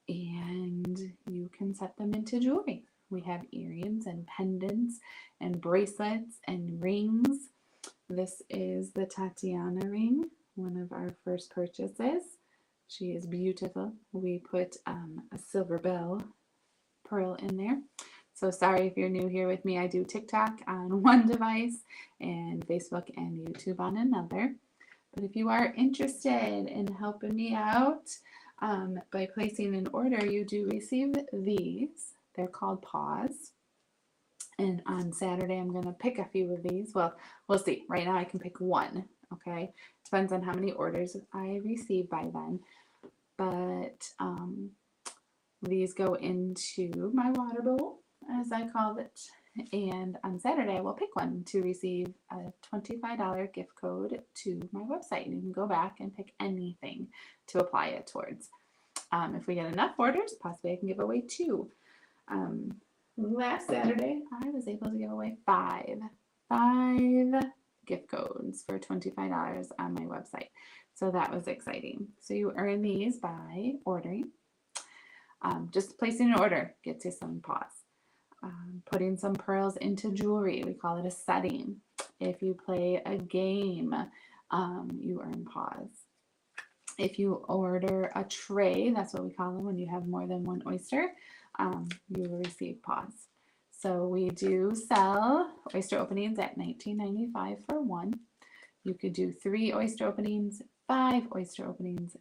And you can set them into jewelry. We have earrings and pendants and bracelets and rings. This is the Tatiana ring, one of our first purchases. She is beautiful. We put a silver bell pearl in there. So sorry if you're new here with me. I do TikTok on one device and Facebook and YouTube on another. But if you are interested in helping me out by placing an order, you do receive these. They're called paws. And on Saturday, I'm going to pick a few of these. Well, we'll see. Right now, I can pick one. Okay. Depends on how many orders I receive by then. But these go into my water bowl, as I call it. And on Saturday, I will pick one to receive a $25 gift code to my website. And you can go back and pick anything to apply it towards. If we get enough orders, possibly I can give away 2. Last Saturday, I was able to give away 5 gift codes for $25 on my website. So that was exciting. So you earn these by ordering. Just placing an order gets you some paws. Putting some pearls into jewelry, we call it a setting. If you play a game, you earn paws. If you order a tray, that's what we call them when you have more than 1 oyster, you will receive paws. So we do sell oyster openings at $19.95 for one. You could do 3 oyster openings, 5 oyster openings,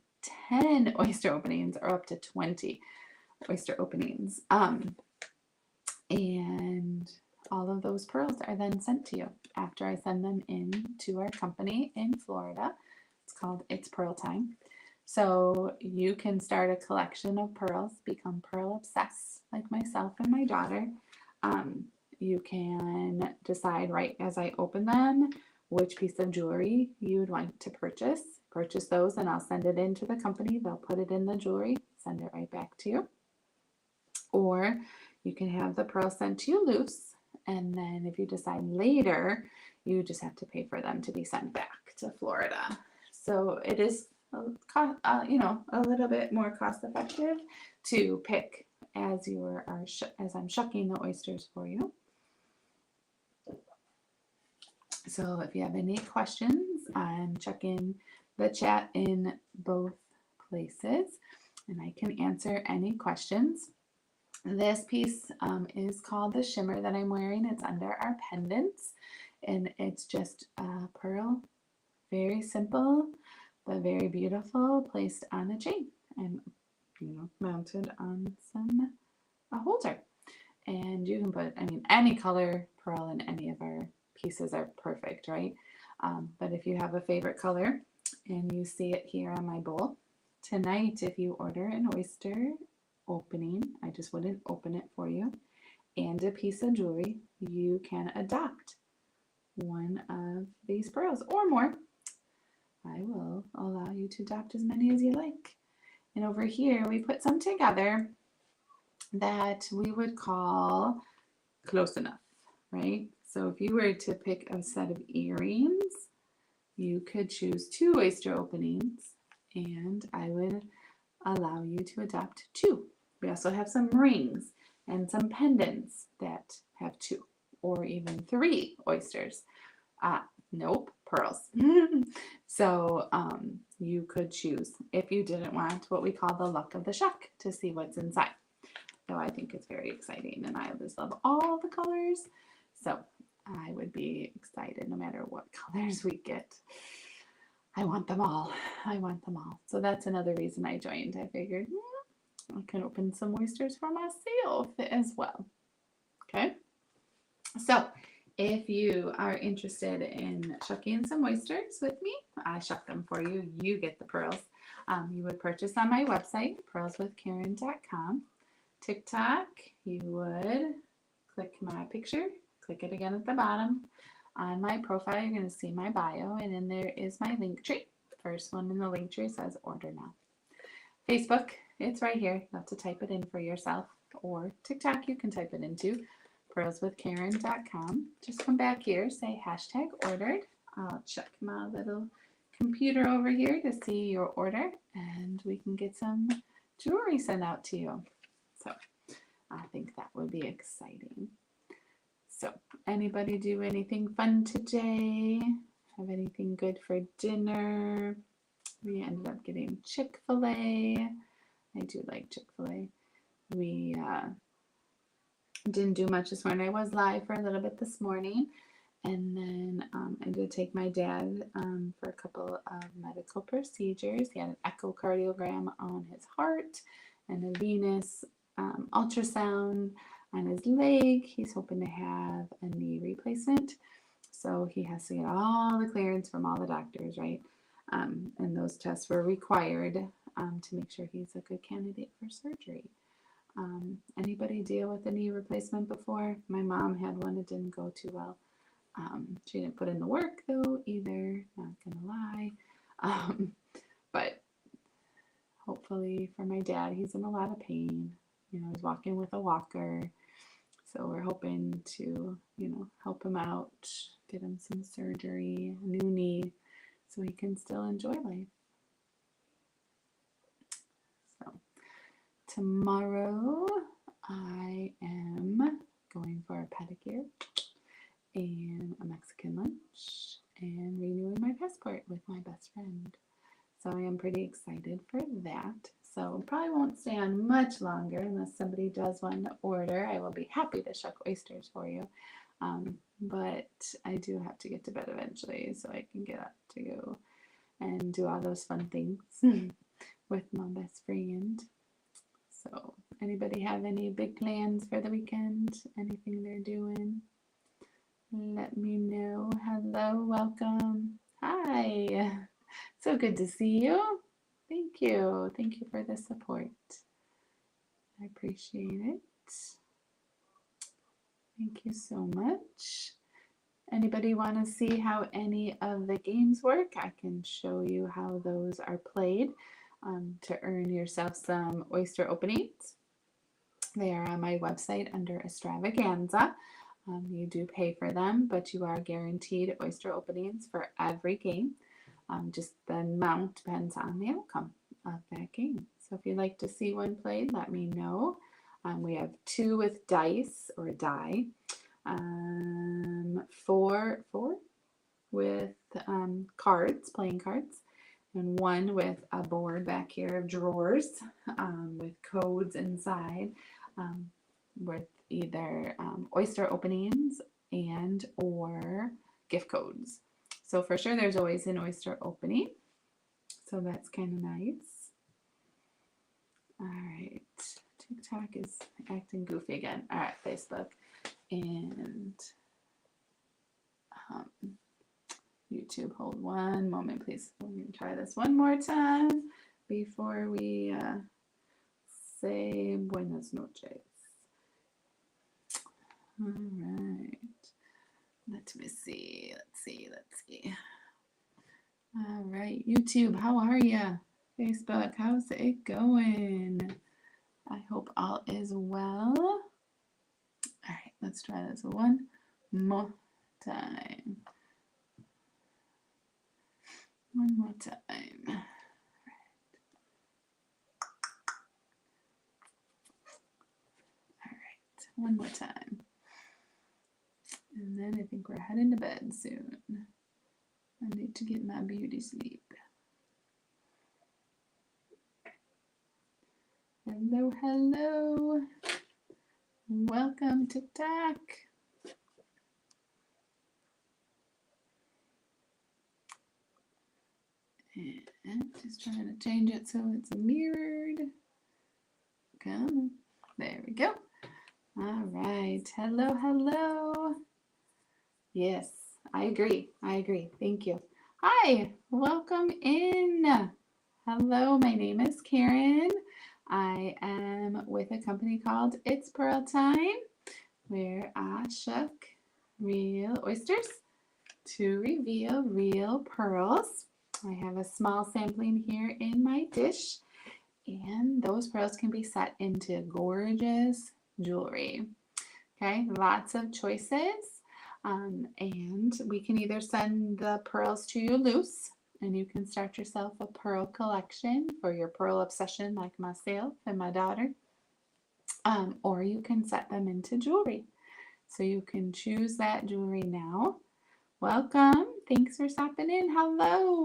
10 oyster openings, or up to 20 oyster openings. And all of those pearls are then sent to you after I send them in to our company in Florida. It's called It's Pearl Time. So you can start a collection of pearls, become pearl obsessed like myself and my daughter. You can decide right as I open them which piece of jewelry you would like to purchase. Purchase those and I'll send it in to the company. They'll put it in the jewelry, send it right back to you. Or you can have the pearl sent to you loose, and then if you decide later, you just have to pay for them to be sent back to Florida. So it is, a little bit more cost effective to pick as as I'm shucking the oysters for you. So if you have any questions, I'm checking the chat in both places, and I can answer any questions. This piece is called the shimmer that I'm wearing. It's under our pendants, and it's just a pearl, very simple but very beautiful, placed on a chain and mounted on a holder. And you can put, any color pearl in any of our pieces are perfect, right? But if you have a favorite color and you see it here on my bowl tonight, if you order an oyster opening, I just wouldn't open it for you, and a piece of jewelry, you can adopt one of these pearls or more. I will allow you to adopt as many as you like. And over here we put some together that we would call close enough, right? So if you were to pick a set of earrings, you could choose 2 oyster openings and I would allow you to adopt 2. We also have some rings and some pendants that have 2 or even 3 oysters. Nope, pearls. So you could choose if you didn't want what we call the luck of the shuck to see what's inside. So I think it's very exciting and I just love all the colors. So I would be excited no matter what colors we get. I want them all. I want them all. So that's another reason I joined. I figured I can open some oysters for myself as well. Okay. So If you are interested in shucking some oysters with me, I shuck them for you. You get the pearls. You would purchase on my website, pearlswithkaren.com. TikTok, you would click my picture, click it again at the bottom. On my profile, you're going to see my bio, and then there is my link tree. First one in the link tree says order now. Facebook, it's right here. You have to type it in for yourself. Or TikTok, you can type it into pearlswithkaren.com. Just come back here, say hashtag ordered. I'll check my little computer over here to see your order, and we can get some jewelry sent out to you. So I think that would be exciting. So anybody do anything fun today? Have anything good for dinner? We ended up getting Chick-fil-A. I do like Chick-fil-A. We didn't do much this morning. I was live for a little bit this morning. And then I did take my dad for a couple of medical procedures. He had an echocardiogram on his heart and a venous ultrasound on his leg. He's hoping to have a knee replacement. So he has to get all the clearance from all the doctors, right? And those tests were required to make sure he's a good candidate for surgery. Anybody deal with a knee replacement before? My mom had one. It didn't go too well. She didn't put in the work though either, not gonna lie. But hopefully for my dad, he's in a lot of pain. You know, he's walking with a walker. So we're hoping to, you know, help him out, get him some surgery, a new knee, so he can still enjoy life. So tomorrow I am going for a pedicure and a Mexican lunch and renewing my passport with my best friend. So I am pretty excited for that. So probably won't stay on much longer unless somebody does want to order. I will be happy to shuck oysters for you. But I do have to get to bed eventually so I can get up to go and do all those fun things with my best friend. So anybody have any big plans for the weekend? Anything they're doing? Let me know. Hello, welcome. Hi. So good to see you. Thank you. Thank you for the support. I appreciate it. Thank you so much. Anybody want to see how any of the games work? I can show you how those are played to earn yourself some oyster openings. They are on my website under Extravaganza. You do pay for them, but you are guaranteed oyster openings for every game. Just the amount depends on the outcome of that game. So if you'd like to see one played, let me know. We have 2 with dice or die, 4 with cards, playing cards, and 1 with a board back here of drawers with codes inside with either oyster openings and or gift codes. So for sure there's always an oyster opening. So that's kind of nice. All right. TikTok is acting goofy again. All right, Facebook and YouTube. Hold one moment, please. We're going to try this one more time before we say buenas noches. All right. Let me see. Let's see. All right, YouTube, how are you? Facebook, how's it going? I hope all is well. All right, let's try this one more time. One more time. All right, one more time. And then I think we're heading to bed soon. I need to get my beauty sleep. Hello, hello. Welcome, TikTok. And just trying to change it so it's mirrored. Come on. There we go. All right. Hello, hello. Yes, I agree. I agree. Thank you. Hi, welcome in. Hello, my name is Karen. I am with a company called It's Pearl Time, where I shuck real oysters to reveal real pearls. I have a small sampling here in my dish, and those pearls can be set into gorgeous jewelry. Okay, lots of choices. And we can either send the pearls to you loose, and you can start yourself a pearl collection for your pearl obsession, like myself and my daughter, or you can set them into jewelry. So you can choose that jewelry now. Welcome. Thanks for stopping in. Hello.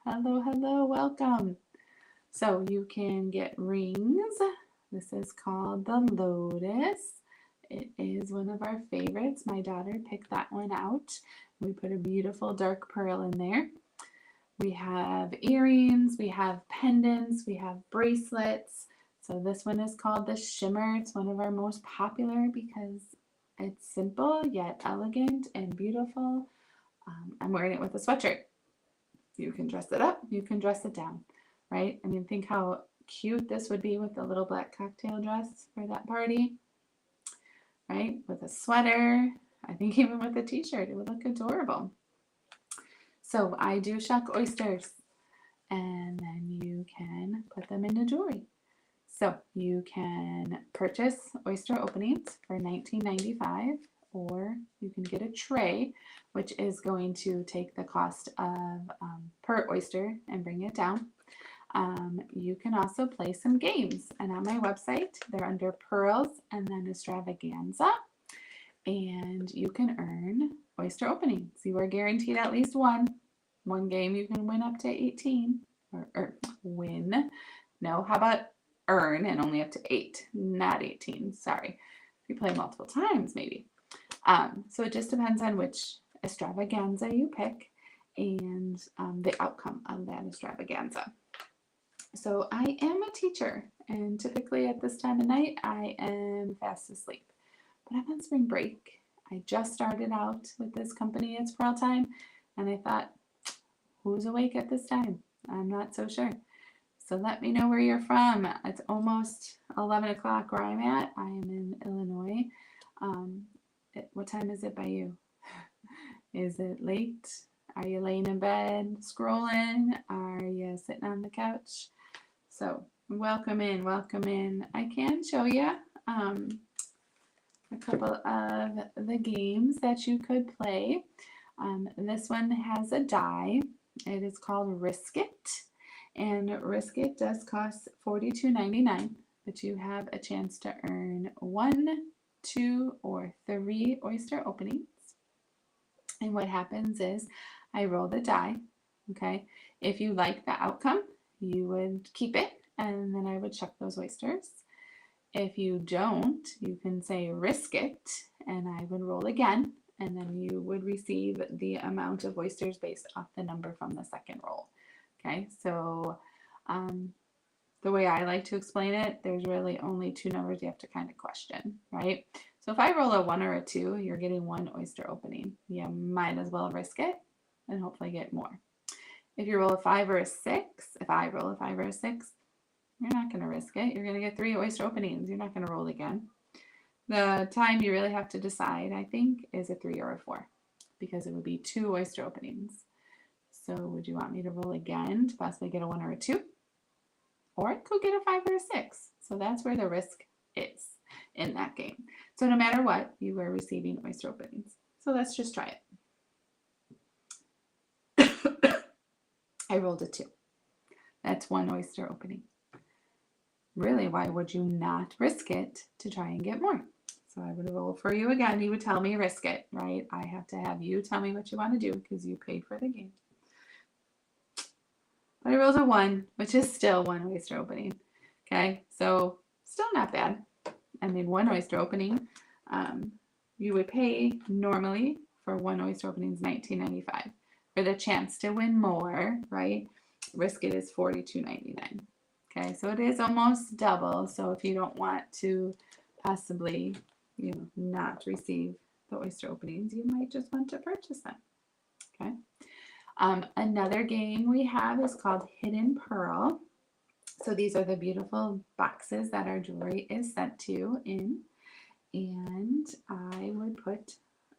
Hello, hello. Welcome. So you can get rings. This is called the Lotus. It is one of our favorites. My daughter picked that one out. We put a beautiful dark pearl in there. We have earrings, we have pendants, we have bracelets. So this one is called the Shimmer. It's one of our most popular because it's simple yet elegant and beautiful. I'm wearing it with a sweatshirt. You can dress it up, you can dress it down, right? I mean, think how cute this would be with the little black cocktail dress for that party, right? With a sweater, I think even with a t-shirt, it would look adorable. So I do shuck oysters, and then you can put them into jewelry. So you can purchase oyster openings for $19.95, or you can get a tray, which is going to take the cost of per oyster and bring it down. You can also play some games, and on my website, they're under Pearls and then Extravaganza, and you can earn oyster openings. You are guaranteed at least one game. You can win up to 18, or win. No, how about earn and only up to 8, not 18. Sorry. If you play multiple times, maybe. So it just depends on which extravaganza you pick and the outcome of that extravaganza. So I am a teacher, and typically at this time of night, I am fast asleep. But I'm on spring break. I just started out with this company, It's Pearl Time, and I thought, who's awake at this time? I'm not so sure. So let me know where you're from. It's almost 11 o'clock where I'm at. I am in Illinois. What time is it by you? Is it late? Are you laying in bed scrolling? Are you sitting on the couch? So welcome in, welcome in. I can show you a couple of the games that you could play. This one has a die. It is called Risk It. And Risk It does cost $42.99, but you have a chance to earn 1, 2, or 3 oyster openings. And what happens is I roll the die, okay? If you like the outcome, you would keep it, and then I would shuck those oysters. If you don't, you can say risk it, and I would roll again, and then you would receive the amount of oysters based off the number from the second roll. Okay, so the way I like to explain it, there's really only 2 numbers you have to kind of question, right? So if I roll a 1 or a 2, you're getting 1 oyster opening. You might as well risk it and hopefully get more. If you roll a 5 or a 6, if I roll a 5 or a 6, you're not going to risk it. You're going to get 3 oyster openings. You're not going to roll again. The time you really have to decide, I think, is a 3 or a 4, because it would be 2 oyster openings. So would you want me to roll again to possibly get a 1 or a 2? Or I could get a 5 or a 6. So that's where the risk is in that game. So no matter what, you are receiving oyster openings. So let's just try it. I rolled a 2. That's 1 oyster opening. Really, why would you not risk it to try and get more? So I would roll for you again. You would tell me risk it, right? I have to have you tell me what you want to do because you paid for the game. But I rolled a 1, which is still 1 oyster opening. Okay, so still not bad. I mean, 1 oyster opening. You would pay normally for 1 oyster opening is $19.95. For the chance to win more, right? Risk it is $42.99. Okay, so it is almost double. So if you don't want to possibly, not receive the oyster openings, you might just want to purchase them. Okay. Another game we have is called Hidden Pearl. So these are the beautiful boxes that our jewelry is sent to you in. And I would put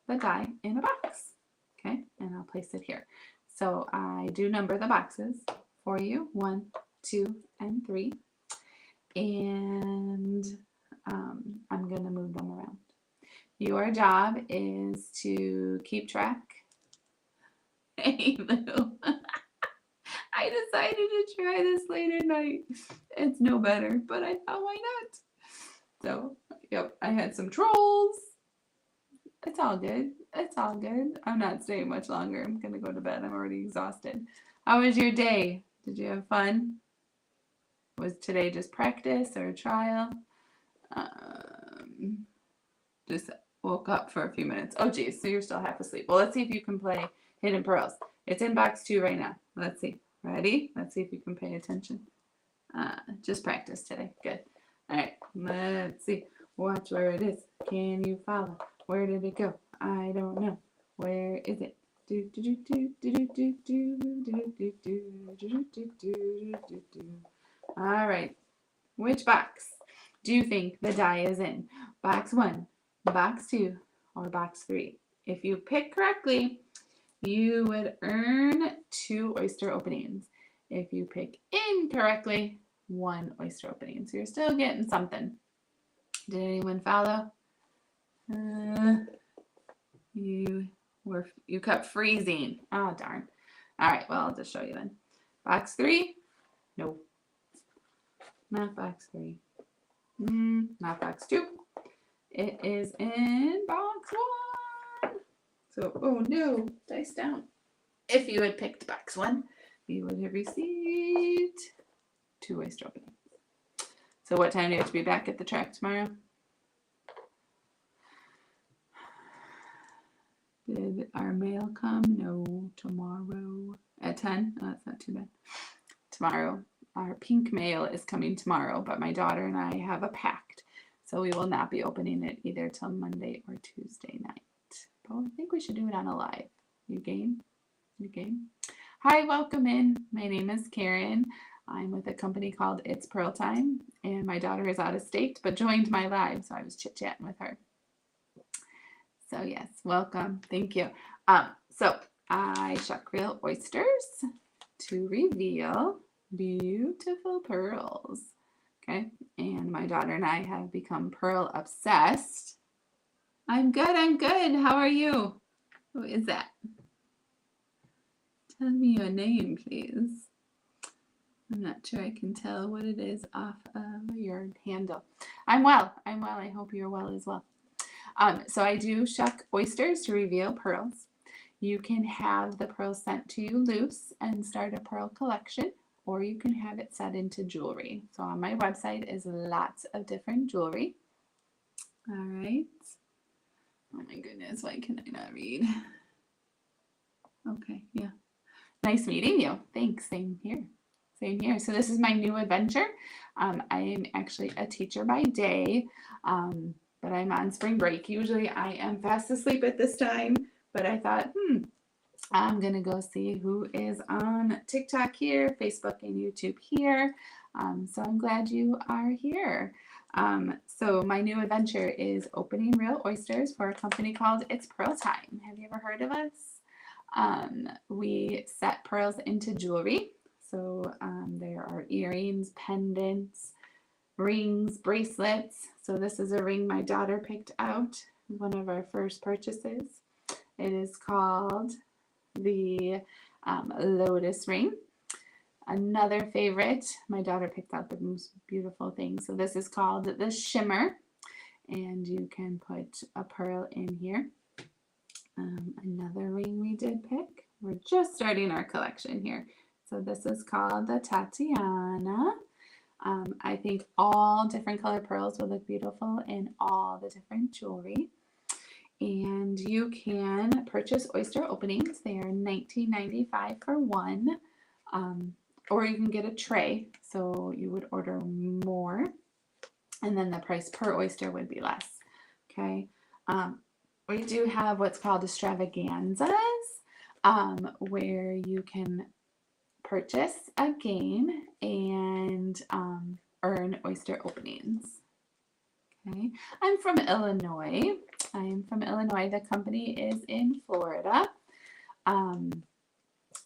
the die in a box. Okay, and I'll place it here. So I do number the boxes for you, 1, 2, and 3. And I'm going to move them around. Your job is to keep track. Hey, Lou. I decided to try this late at night. It's no better, but I thought, why not? So, yep, I had some trolls. It's all good. It's all good. I'm not staying much longer. I'm going to go to bed. I'm already exhausted. How was your day? Did you have fun? Was today just practice or a trial? Just woke up for a few minutes. Oh, geez. So you're still half asleep. Well, let's see if you can play Hidden Pearls. It's in box 2 right now. Let's see. Ready? Let's see if you can pay attention. Just practice today. Good. All right. Let's see. Watch where it is. Can you follow? Where did it go? I don't know. Where is it? Do do do do do do do do do do do do do do. All right. Which box do you think the die is in? Box 1, box 2, or box 3? If you pick correctly, you would earn 2 oyster openings. If you pick incorrectly, 1 oyster opening. So you're still getting something. Did anyone follow? You kept freezing. Oh, darn. All right, well, I'll just show you then. Box 3? No. Not box 3. Not box 2. It is in box 1. So, oh no, dice down. If you had picked box 1, you would have received 2 oyster openings. So what time do you have to be back at the track tomorrow? Did our mail come? No, tomorrow at 10. Oh, that's not too bad. Tomorrow, our pink mail is coming tomorrow, but my daughter and I have a pact, so we will not be opening it either till Monday or Tuesday night. But I think we should do it on a live. You game? You game? Hi, welcome in. My name is Karen. I'm with a company called It's Pearl Time, and my daughter is out of state, but joined my live, so I was chit-chatting with her. So yes, welcome. Thank you. So I shuck real oysters to reveal beautiful pearls. Okay, and my daughter and I have become pearl obsessed. I'm good. I'm good. How are you? Who is that? Tell me your name, please. I'm not sure I can tell what it is off of your handle. I'm well. I'm well. I hope you're well as well. So I do shuck oysters to reveal pearls. You can have the pearls sent to you loose and start a pearl collection, or you can have it set into jewelry. So on my website is lots of different jewelry. All right. Oh my goodness, why can I not read? Okay, yeah. Nice meeting you. Thanks, same here. Same here. So this is my new adventure. I am actually a teacher by day, but I'm on spring break. Usually I am fast asleep at this time, but I thought, I'm going to go see who is on TikTok here, Facebook, and YouTube here. So I'm glad you are here. So my new adventure is opening real oysters for a company called It's Pearl Time. Have you ever heard of us? We set pearls into jewelry. So there are earrings, pendants, rings, bracelets. So this is a ring my daughter picked out, one of our first purchases. It is called the lotus ring. Another favorite, my daughter picked out the most beautiful thing. So this is called the shimmer, and you can put a pearl in here. Another ring we did pick. We're just starting our collection here. So this is called the Tatiana. I think all different color pearls will look beautiful in all the different jewelry. And you can purchase oyster openings. They are $19.95 for one. Or you can get a tray. So you would order more. And then the price per oyster would be less. Okay. We do have what's called extravaganzas, where you can purchase a game and earn oyster openings. Okay, I'm from Illinois. The company is in Florida. Um,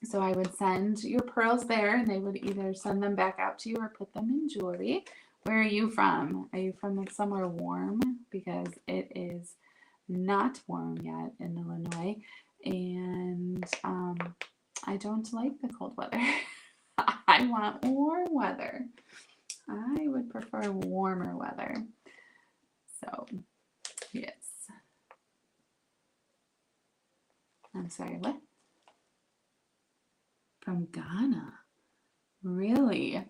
so I would send your pearls there, and they would either send them back out to you or put them in jewelry. Where are you from? Are you from like somewhere warm? Because it is not warm yet in Illinois, and I don't like the cold weather. I want warm weather. I would prefer warmer weather. So, yes. I'm sorry, what? From Ghana. Really?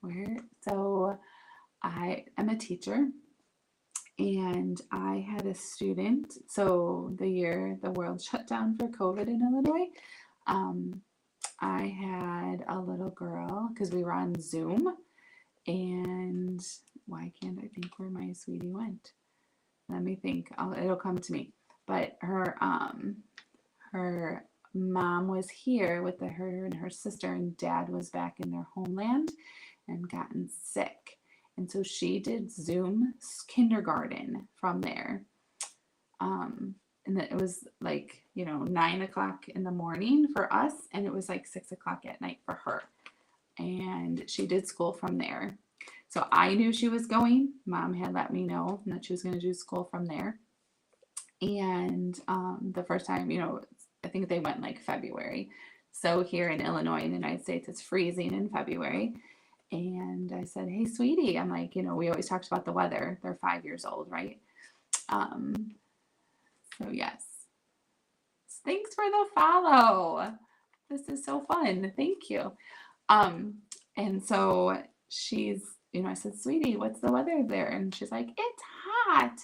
Where? So, I am a teacher, and I had a student. So, the year the world shut down for COVID in Illinois, I had a little girl because we were on Zoom, and why can't I think where my sweetie went? Let me think. It'll come to me. But her mom was here with her and her sister, and dad was back in their homeland and gotten sick. And so she did Zoom kindergarten from there. And it was like, 9 o'clock in the morning for us, and it was like 6 o'clock at night for her. And she did school from there. So I knew she was going. Mom had let me know that she was going to do school from there. And the first time, I think they went like February. So here in Illinois, in the United States, it's freezing in February. And I said, hey, sweetie, I'm like, we always talked about the weather. They're 5 years old, right? So yes. Thanks for the follow. This is so fun. Thank you. And so she's, I said, sweetie, what's the weather there? And she's like, it's hot.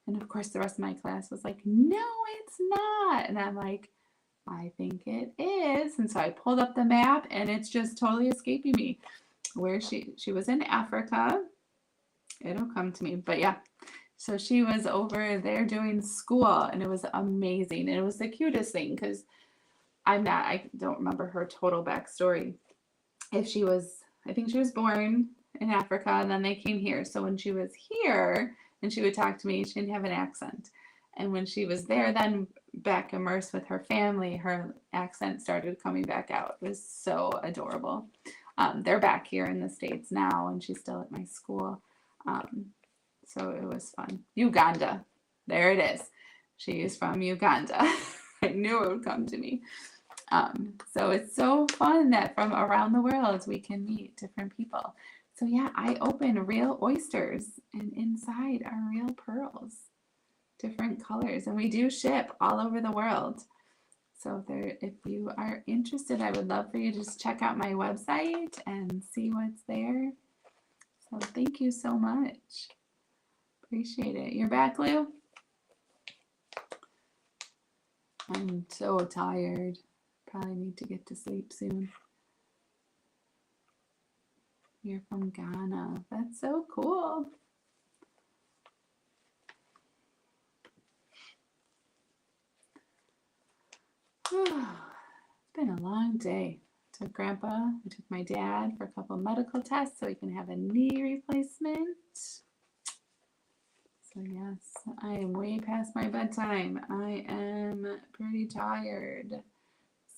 And of course, the rest of my class was like, no, it's not. And I'm like, I think it is. And so I pulled up the map, and it's just totally escaping me where she was in Africa. It'll come to me. But yeah, so she was over there doing school, and it was amazing. And it was the cutest thing because I don't remember her total backstory. I think she was born in Africa, and then they came here. So when she was here and she would talk to me, she didn't have an accent. And when she was there, then back immersed with her family, her accent started coming back out. It was so adorable. They're back here in the States now, and she's still at my school. So it was fun. Uganda. There it is. She is from Uganda. I knew it would come to me. So it's so fun that from around the world we can meet different people. So yeah, I open real oysters, and inside are real pearls, different colors, and we do ship all over the world. So if you are interested, I would love for you to just check out my website and see what's there. So thank you so much. Appreciate it. You're back, Lou? I'm so tired. Probably need to get to sleep soon. You're from Ghana. That's so cool. It's been a long day. I took my dad for a couple medical tests so he can have a knee replacement. So yes, I am way past my bedtime. I am pretty tired.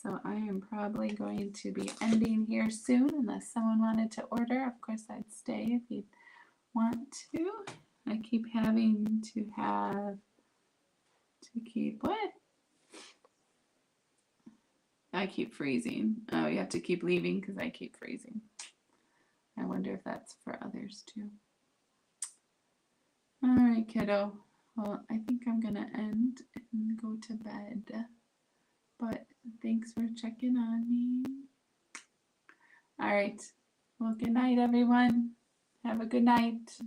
So I am probably going to be ending here soon unless someone wanted to order. Of course, I'd stay if you'd want to. I keep having to keep what? I keep freezing. Oh, you have to keep leaving because I keep freezing. I wonder if that's for others too. All right, kiddo. Well, I think I'm going to end and go to bed. But thanks for checking on me. All right. Well, good night, everyone. Have a good night.